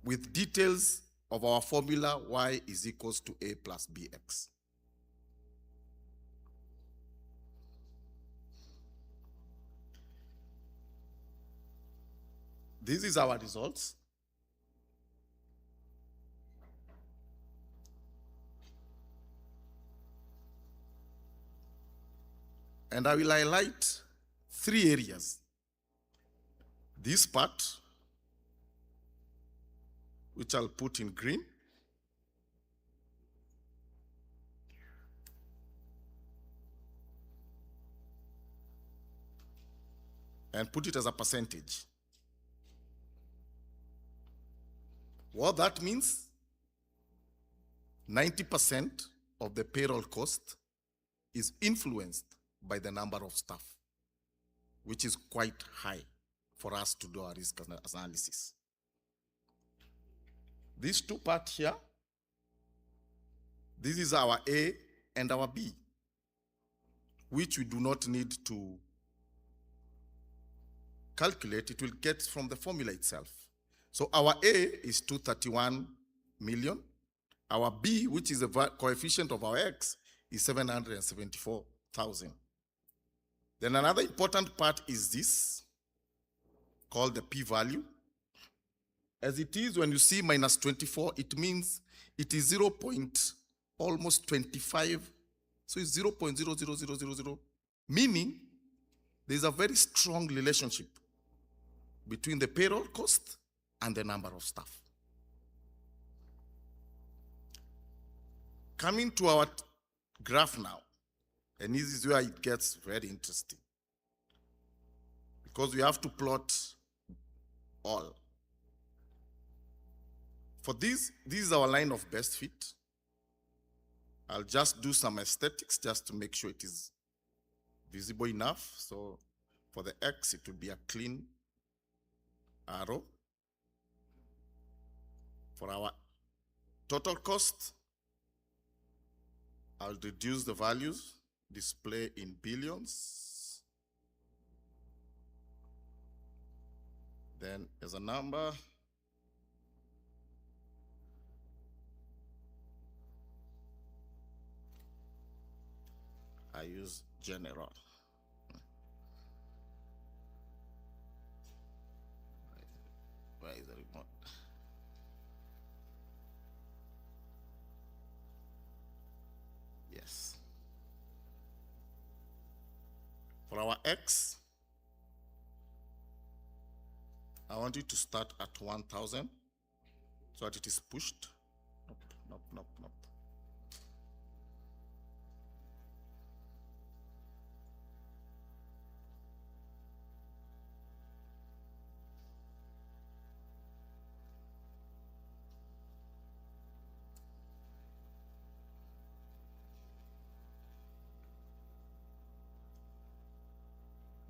with details of our formula y is equals to a plus bx. This is our results. And I will highlight 3 areas. This part, which I'll put in green. and put it as a percentage. What that means, 90% of the payroll cost is influenced by the number of staff, which is quite high for us to do our risk analysis. These two parts here, this is our A and our B, which we do not need to calculate. It will get from the formula itself. So our A is 231 million. Our B, which is the coefficient of our X, is 774,000. Then another important part is this, called the p-value. As it is, when you see minus 24, it means it is 0. Almost 25. So it's 0.00000, meaning there's a very strong relationship between the payroll cost and the number of staff. Coming to our graph now, and this is where it gets very interesting, because we have to plot all. For this is our line of best fit. I'll just do some aesthetics just to make sure it is visible enough. So for the X, it will be a clean arrow. For our total cost, I'll reduce the values, display in billions. Then as a number, I use general. Where is the remote? Yes. For our X, I want it to start at 1,000 so that it is pushed. Nope.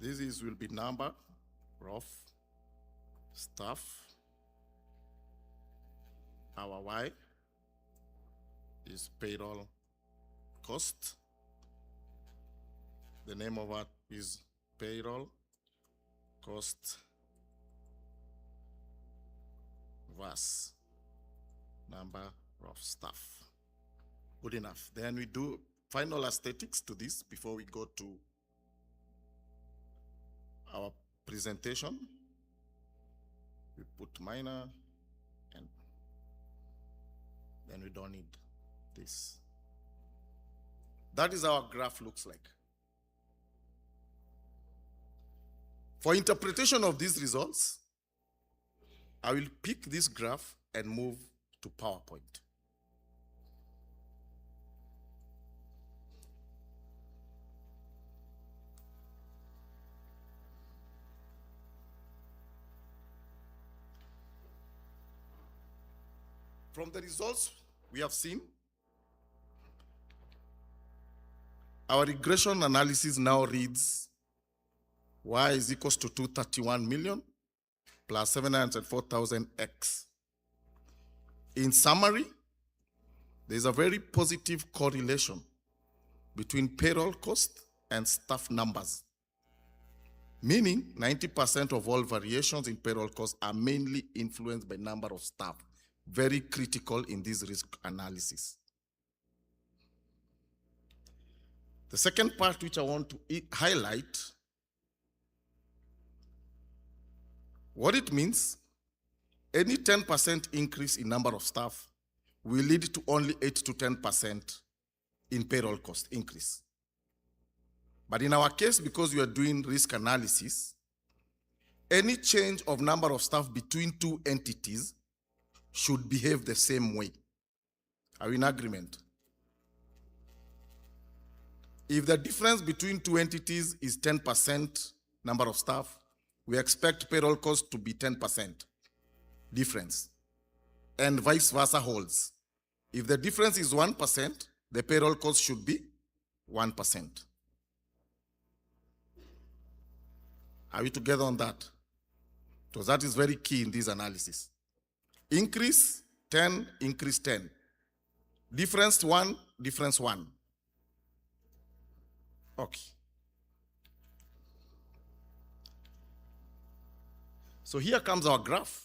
This will be number of staff. Our Y is payroll cost. The name of it is payroll cost versus number of staff. Good enough. Then we do final aesthetics to this before we go to our presentation. We put minor, and then we don't need this. That is how our graph looks like. For interpretation of these results, I will pick this graph and move to PowerPoint. From the results we have seen, our regression analysis now reads Y is equals to 231 million plus 704,000 X. In summary, there is a very positive correlation between payroll cost and staff numbers, meaning 90% of all variations in payroll costs are mainly influenced by number of staff. Very critical in this risk analysis. The second part which I want to highlight, what it means, any 10% increase in number of staff will lead to only 8 to 10% in payroll cost increase. But in our case, because we are doing risk analysis, any change of number of staff between two entities should behave the same way. Are we in agreement? If the difference between two entities is 10% number of staff, we expect payroll cost to be 10% difference, and vice versa holds. If the difference is 1%, the payroll cost should be 1%. Are we together on that? Because that is very key in this analysis. Increase 10, increase 10. Difference 1, difference 1. Okay. So here comes our graph.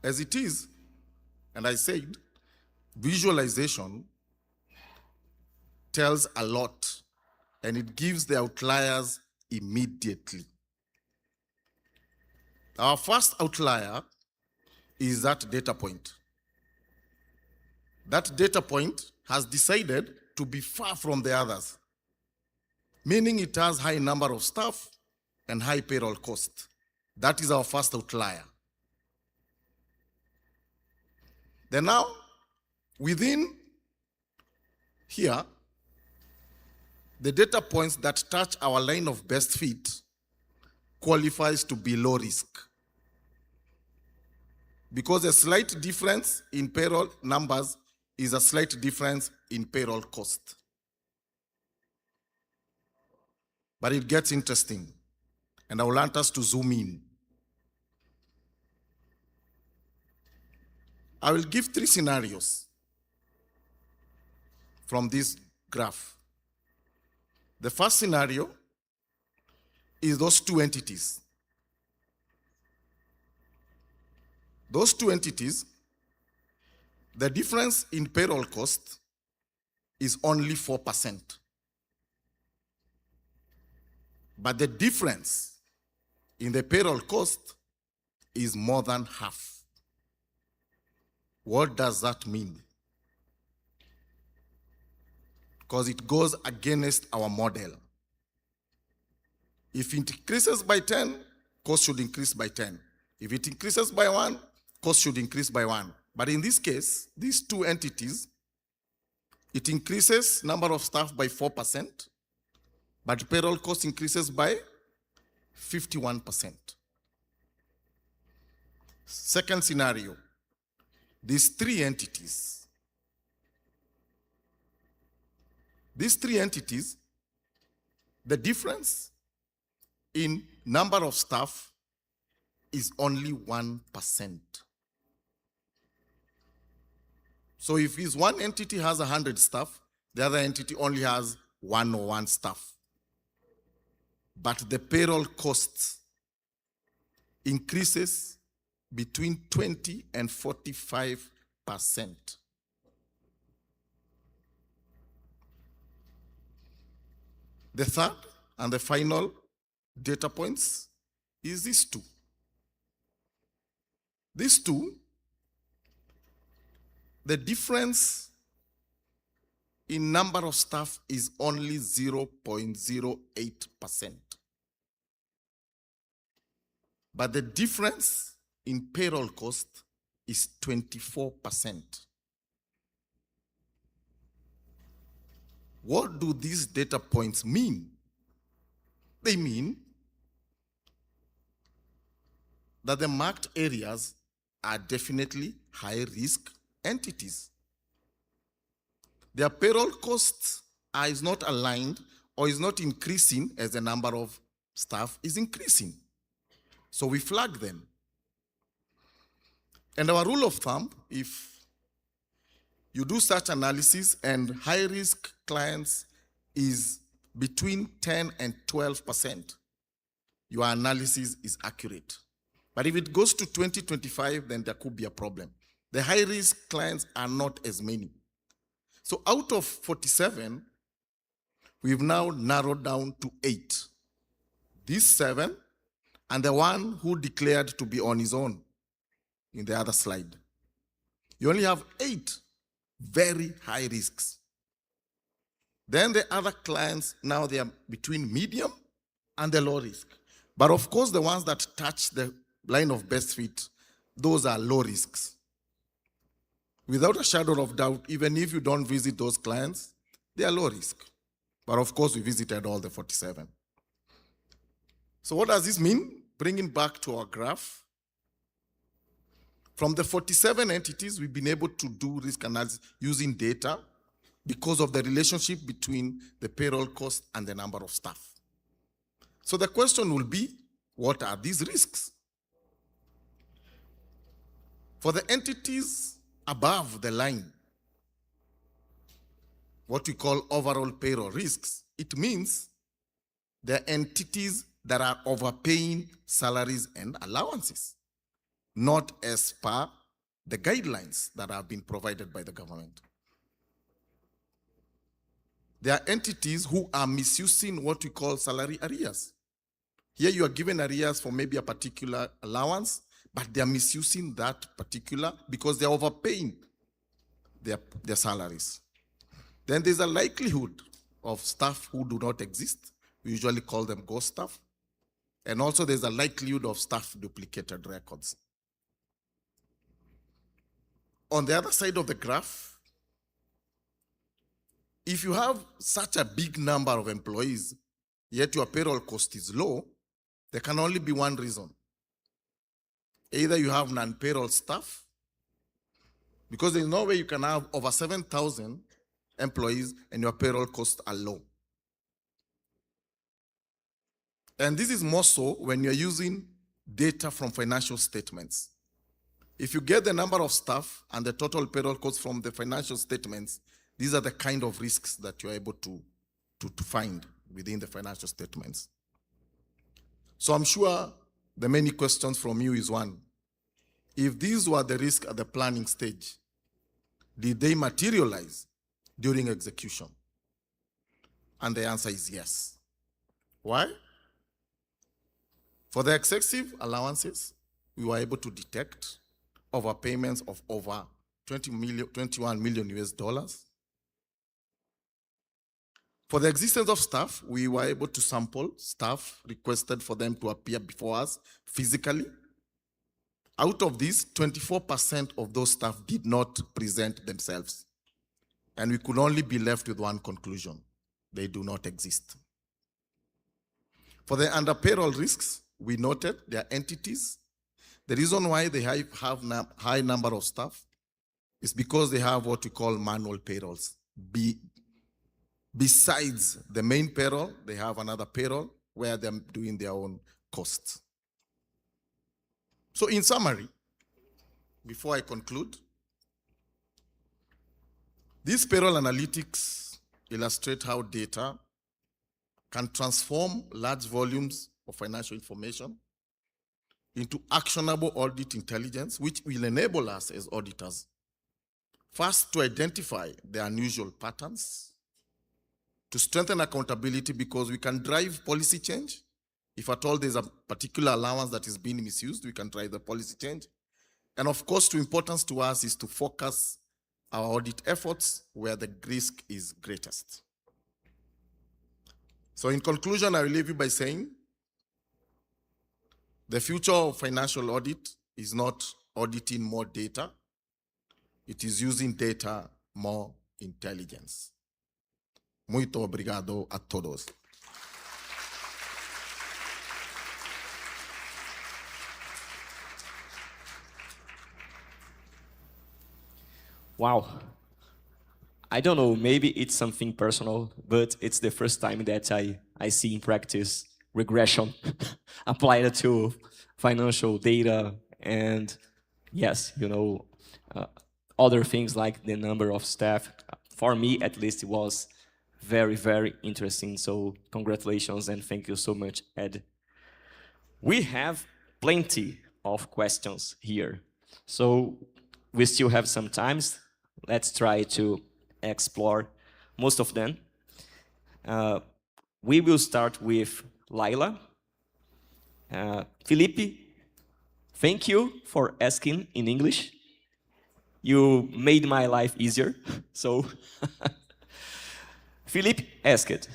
As it is, and I said, visualization tells a lot, and it gives the outliers immediately. Our first outlier is that data point. That data point has decided to be far from the others, meaning it has high number of staff and high payroll cost. That is our first outlier. Then now, within here, the data points that touch our line of best fit qualifies to be low risk, because a slight difference in payroll numbers is a slight difference in payroll cost. But it gets interesting, and I want us to zoom in. I will give 3 scenarios from this graph. The first scenario is those 2 entities. Those 2 entities, the difference in payroll cost is only 4%. But the difference in the payroll cost is more than half. What does that mean? Because it goes against our model. If it increases by 10, cost should increase by 10. If it increases by 1, cost should increase by 1. But in this case, these 2 entities, it increases number of staff by 4%, but payroll cost increases by 51%. Second scenario, these 3 entities. These 3 entities, the difference in number of staff is only 1%. So if one entity has 100 staff, the other entity only has 101 staff. But the payroll costs increases between 20 and 45%. The third and the final data points is these 2. These 2, the difference in number of staff is only 0.08%. But the difference in payroll cost is 24%. What do these data points mean? They mean that the marked areas are definitely high-risk entities. Their payroll costs is not aligned or is not increasing as the number of staff is increasing. So we flag them. And our rule of thumb, if you do such analysis and high-risk clients is between 10 and 12%, your analysis is accurate. But if it goes to 20-25, then there could be a problem. The high-risk clients are not as many. So out of 47, we've now narrowed down to 8. These 7, and the one who declared to be on his own in the other slide. You only have 8 very high risks. Then the other clients, now they are between medium and the low risk. But of course, the ones that touch the line of best fit, those are low risks. Without a shadow of doubt, even if you don't visit those clients, they are low risk. But of course, we visited all the 47. So what does this mean? Bringing back to our graph. From the 47 entities, we've been able to do risk analysis using data because of the relationship between the payroll cost and the number of staff. So the question will be, what are these risks? For the entities above the line, what we call overall payroll risks, it means the entities that are overpaying salaries and allowances, not as per the guidelines that have been provided by the government. There are entities who are misusing what we call salary arrears. Here you are given arrears for maybe a particular allowance, but they are misusing that particular because they are overpaying their salaries. Then there's a likelihood of staff who do not exist. We usually call them ghost staff. And also there's a likelihood of staff duplicated records. On the other side of the graph, if you have such a big number of employees, yet your payroll cost is low, there can only be one reason. Either you have non-payroll staff, because there's no way you can have over 7,000 employees and your payroll costs are low. And this is more so when you're using data from financial statements. If you get the number of staff and the total payroll costs from the financial statements, these are the kind of risks that you're able to find within the financial statements. So I'm sure the many questions from you is one, if these were the risks at the planning stage, did they materialize during execution? And the answer is yes. Why? For the excessive allowances, we were able to detect overpayments of over 21 million US dollars. For the existence of staff, we were able to sample staff, requested for them to appear before us physically. Out of this, 24% of those staff did not present themselves. And we could only be left with one conclusion: they do not exist. For the under payroll risks, we noted their entities. The reason why they have high number of staff is because they have what we call manual payrolls. Besides the main payroll, they have another payroll where they're doing their own costs. So in summary, before I conclude, these payroll analytics illustrate how data can transform large volumes of financial information into actionable audit intelligence, which will enable us as auditors, first, to identify the unusual patterns, to strengthen accountability because we can drive policy change. If at all there's a particular allowance that is being misused, we can drive the policy change. And of course, the importance to us is to focus our audit efforts where the risk is greatest. So in conclusion, I will leave you by saying, the future of financial audit is not auditing more data, it is using data more intelligence. Muito obrigado a todos. Wow. I don't know, maybe it's something personal, but it's the first time that I see in practice regression applied to financial data and, yes, other things like the number of staff. For me, at least, it was very, very interesting. So congratulations and thank you so much, Ed. We have plenty of questions here. So we still have some time. Let's try to explore most of them. We will start with Laila. Felipe, thank you for asking in English. You made my life easier. So, Felipe asked,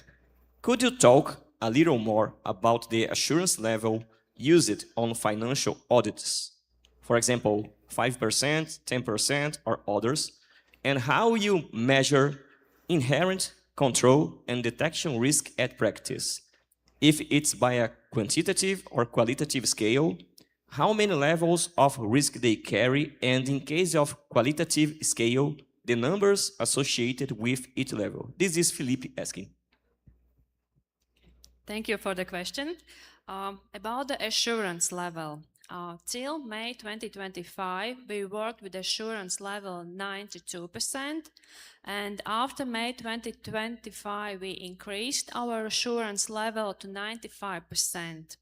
could you talk a little more about the assurance level used on financial audits? For example, 5%, 10%, or others, and how you measure inherent control, and detection risk at practice? If it's by a quantitative or qualitative scale, how many levels of risk they carry, and in case of qualitative scale, the numbers associated with each level? This is Felipe asking. Thank you for the question. About the assurance level, till May 2025, we worked with assurance level 92%, and after May 2025, we increased our assurance level to 95%.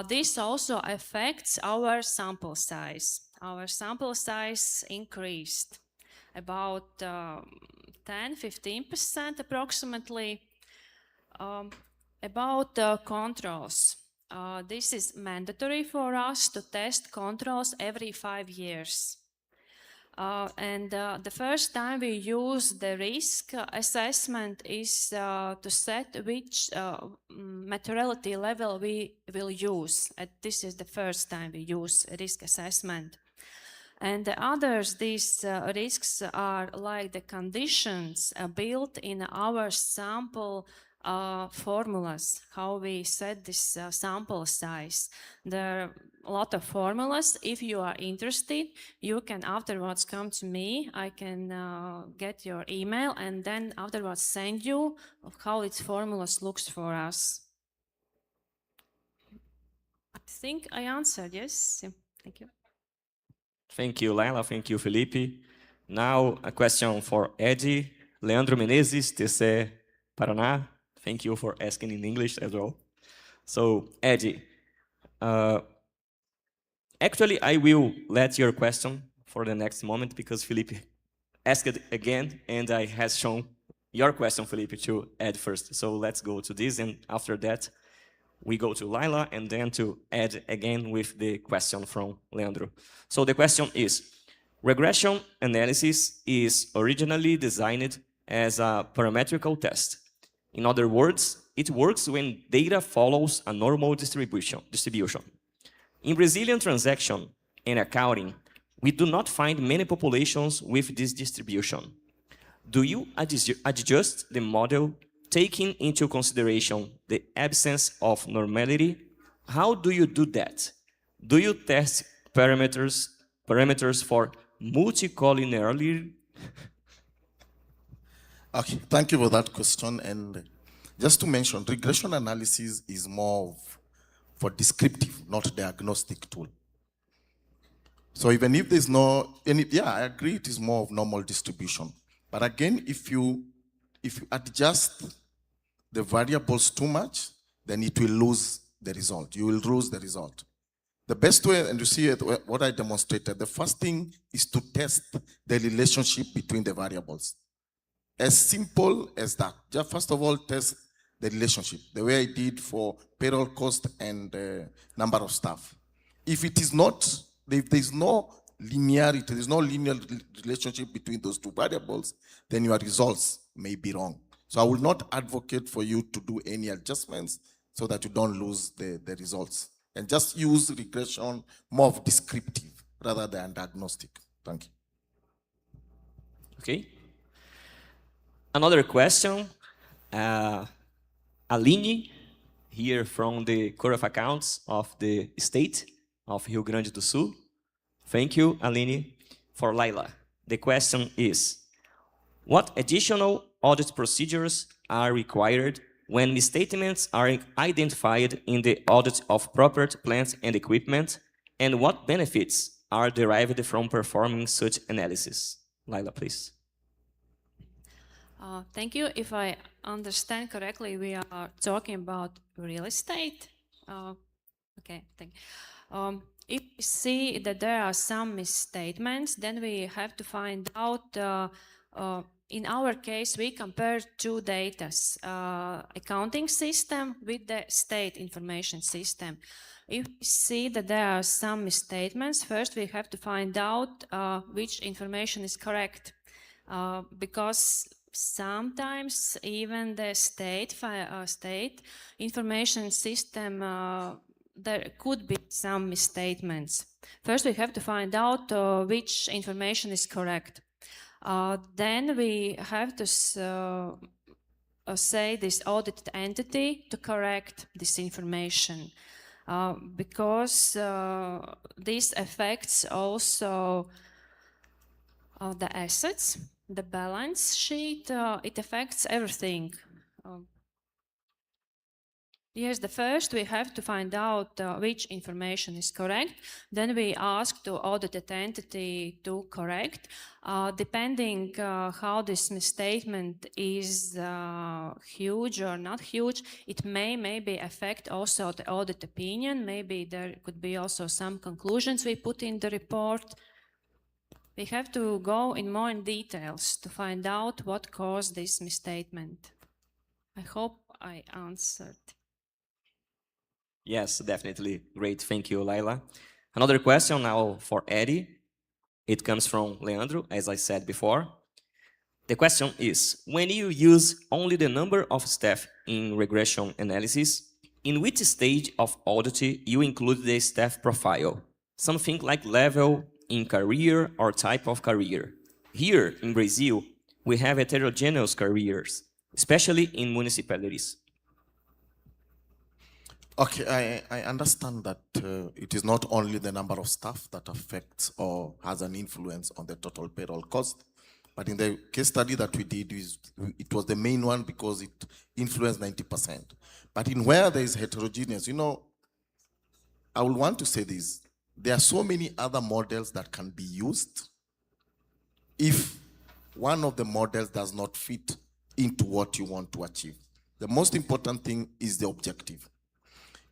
This also affects our sample size. Our sample size increased about 10-15% approximately. About the controls, this is mandatory for us to test controls every 5 years. And the first time we use the risk assessment is to set which materiality level we will use. This is the first time we use risk assessment. And the others, these risks are like the conditions built in our sample formulas, how we set this sample size. There are a lot of formulas. If you are interested, you can afterwards come to me. I can get your email and then afterwards send you of how its formulas looks for us. I think I answered, yes? Thank you. Thank you, Laila. Thank you, Felipe. Now, a question for Eddie. Leandro Menezes, TC Paraná. Thank you for asking in English as well. So, Eddie, actually, I will let your question for the next moment because Felipe asked it again, and I have shown your question, Felipe, to Ed first. So let's go to this, and after that, we go to Laila, and then to Ed again with the question from Leandro. So the question is, regression analysis is originally designed as a parametrical test. In other words, it works when data follows a normal distribution. In Brazilian transaction and accounting, we do not find many populations with this distribution. Do you adjust the model taking into consideration the absence of normality? How do you do that? Do you test parameters for multicollinearity? Okay, thank you for that question. And just to mention, regression analysis is more for descriptive, not diagnostic tool. So even if there's I agree it is more of normal distribution. But again, if you adjust the variables too much, then it will lose the result. You will lose the result. The best way, and you see it, what I demonstrated, the first thing is to test the relationship between the variables. As simple as that. Just first of all, test the relationship, the way I did for payroll cost and number of staff. If it is not, if there's no linearity, there's no linear relationship between those two variables, then your results may be wrong. So I will not advocate for you to do any adjustments so that you don't lose the results. And just use regression more of descriptive rather than diagnostic. Thank you. Okay. Another question. Aline, here from the Court of Accounts of the state of Rio Grande do Sul. Thank you, Aline. For Laila, the question is, what additional audit procedures are required when misstatements are identified in the audit of property, plant, and equipment, and what benefits are derived from performing such analysis? Laila, please. Thank you. If I understand correctly, we are talking about real estate. Okay, thank you. If we see that there are some misstatements, then we have to find out, in our case, we compare two data, accounting system with the state information system. If we see that there are some misstatements, first we have to find out which information is correct, because sometimes even the state information system, there could be some misstatements. First, we have to find out which information is correct. Then we have to say this audited entity to correct this information. Because this affects also the assets, the balance sheet, it affects everything. Yes, the first we have to find out which information is correct. Then we ask the audited entity to correct. Depending how this misstatement is huge or not huge, it may maybe affect also the audit opinion. Maybe there could be also some conclusions we put in the report. We have to go in more in details to find out what caused this misstatement. I hope I answered. Yes, definitely. Great. Thank you, Laila. Another question now for Eddie. It comes from Leandro, as I said before. The question is, when you use only the number of staff in regression analysis, in which stage of audit you include the staff profile? Something like level in career or type of career. Here in Brazil, we have heterogeneous careers, especially in municipalities. Okay, I understand that it is not only the number of staff that affects or has an influence on the total payroll cost, but in the case study that we did, it was the main one because it influenced 90%. But in where there is heterogeneous, I will want to say this. There are so many other models that can be used if one of the models does not fit into what you want to achieve. The most important thing is the objective.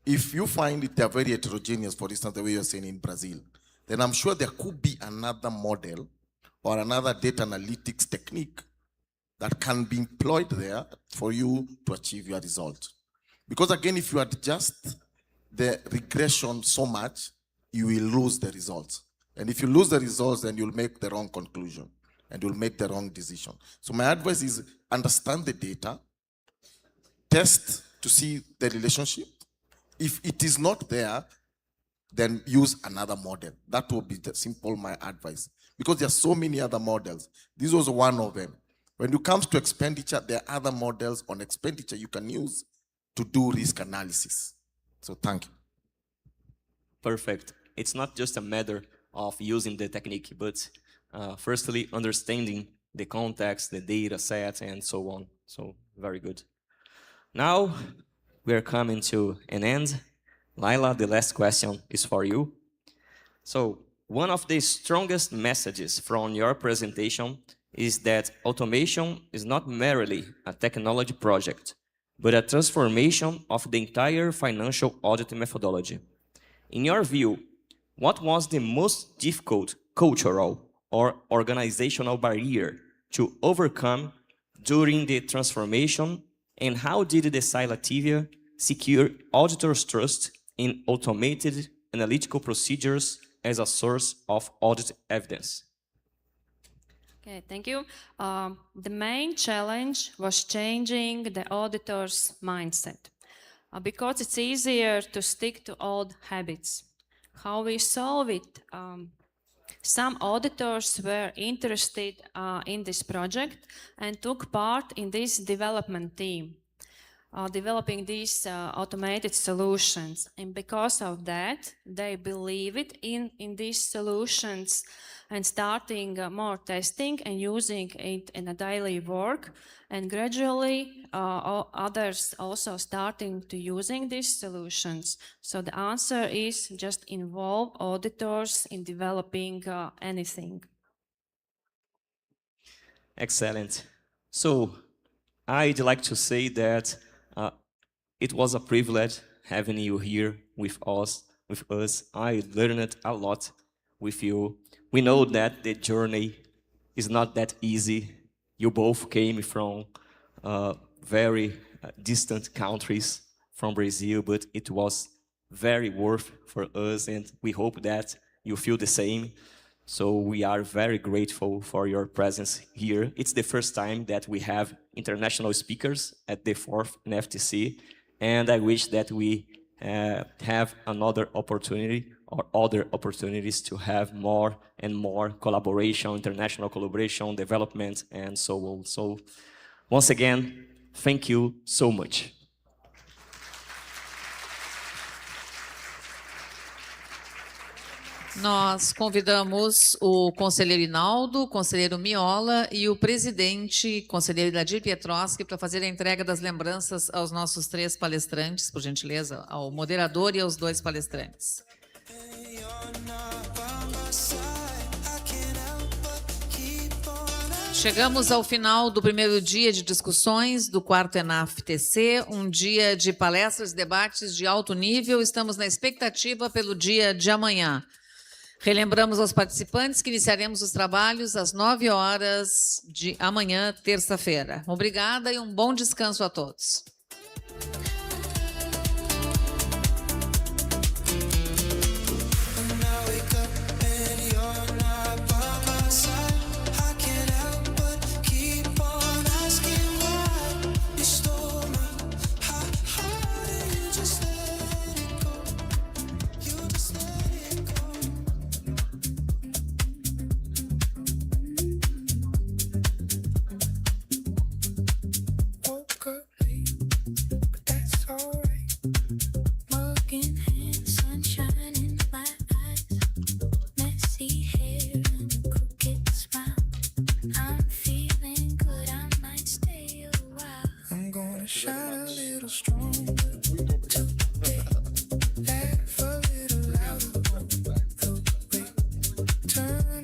If you find it they are very heterogeneous, for instance, the way you're saying in Brazil, then I'm sure there could be another model or another data analytics technique that can be employed there for you to achieve your result. Because again, if you adjust the regression so much, you will lose the results. And if you lose the results, then you'll make the wrong conclusion and you'll make the wrong decision. So my advice is understand the data, test to see the relationship. If it is not there, then use another model. That will be the simple my advice. Because there are so many other models. This was one of them. When it comes to expenditure, there are other models on expenditure you can use to do risk analysis. So thank you. Perfect. It's not just a matter of using the technique, but firstly, understanding the context, the data set, and so on. So very good. Now, we are coming to an end. Laila, the last question is for you. So, one of the strongest messages from your presentation is that automation is not merely a technology project, but a transformation of the entire financial audit methodology. In your view, what was the most difficult cultural or organizational barrier to overcome during the transformation, and how did the Ative secure auditors' trust in automated analytical procedures as a source of audit evidence? Okay, thank you. The main challenge was changing the auditor's mindset because it's easier to stick to old habits. How we solve it? Some auditors were interested in this project and took part in this development team, developing these automated solutions. And because of that, they believe it in these solutions and starting more testing and using it in a daily work. And gradually, others also starting to using these solutions. So the answer is just involve auditors in developing anything. Excellent. So, I'd like to say that it was a privilege having you here with us. I learned a lot with you. We know that the journey is not that easy. You both came from very distant countries from Brazil, but it was very worth for us, and we hope that you feel the same. So we are very grateful for your presence here. It's the first time that we have international speakers at the 4th NFTC, and I wish that we have another opportunity or other opportunities to have more and more collaboration, international collaboration, development, and so on. So once again, Thank you so much. Nós convidamos o conselheiro Inaldo, o conselheiro Miola e o presidente, conselheiro Dadir Pietroski, para fazer a entrega das lembranças aos nossos 3 palestrantes, por gentileza, ao moderador e aos 2 palestrantes. Chegamos ao final do primeiro dia de discussões do 4º ENAF TC, um dia de palestras e debates de alto nível. Estamos na expectativa pelo dia de amanhã. Relembramos aos participantes que iniciaremos os trabalhos às 9 horas de amanhã, terça-feira. Obrigada e um bom descanso a todos.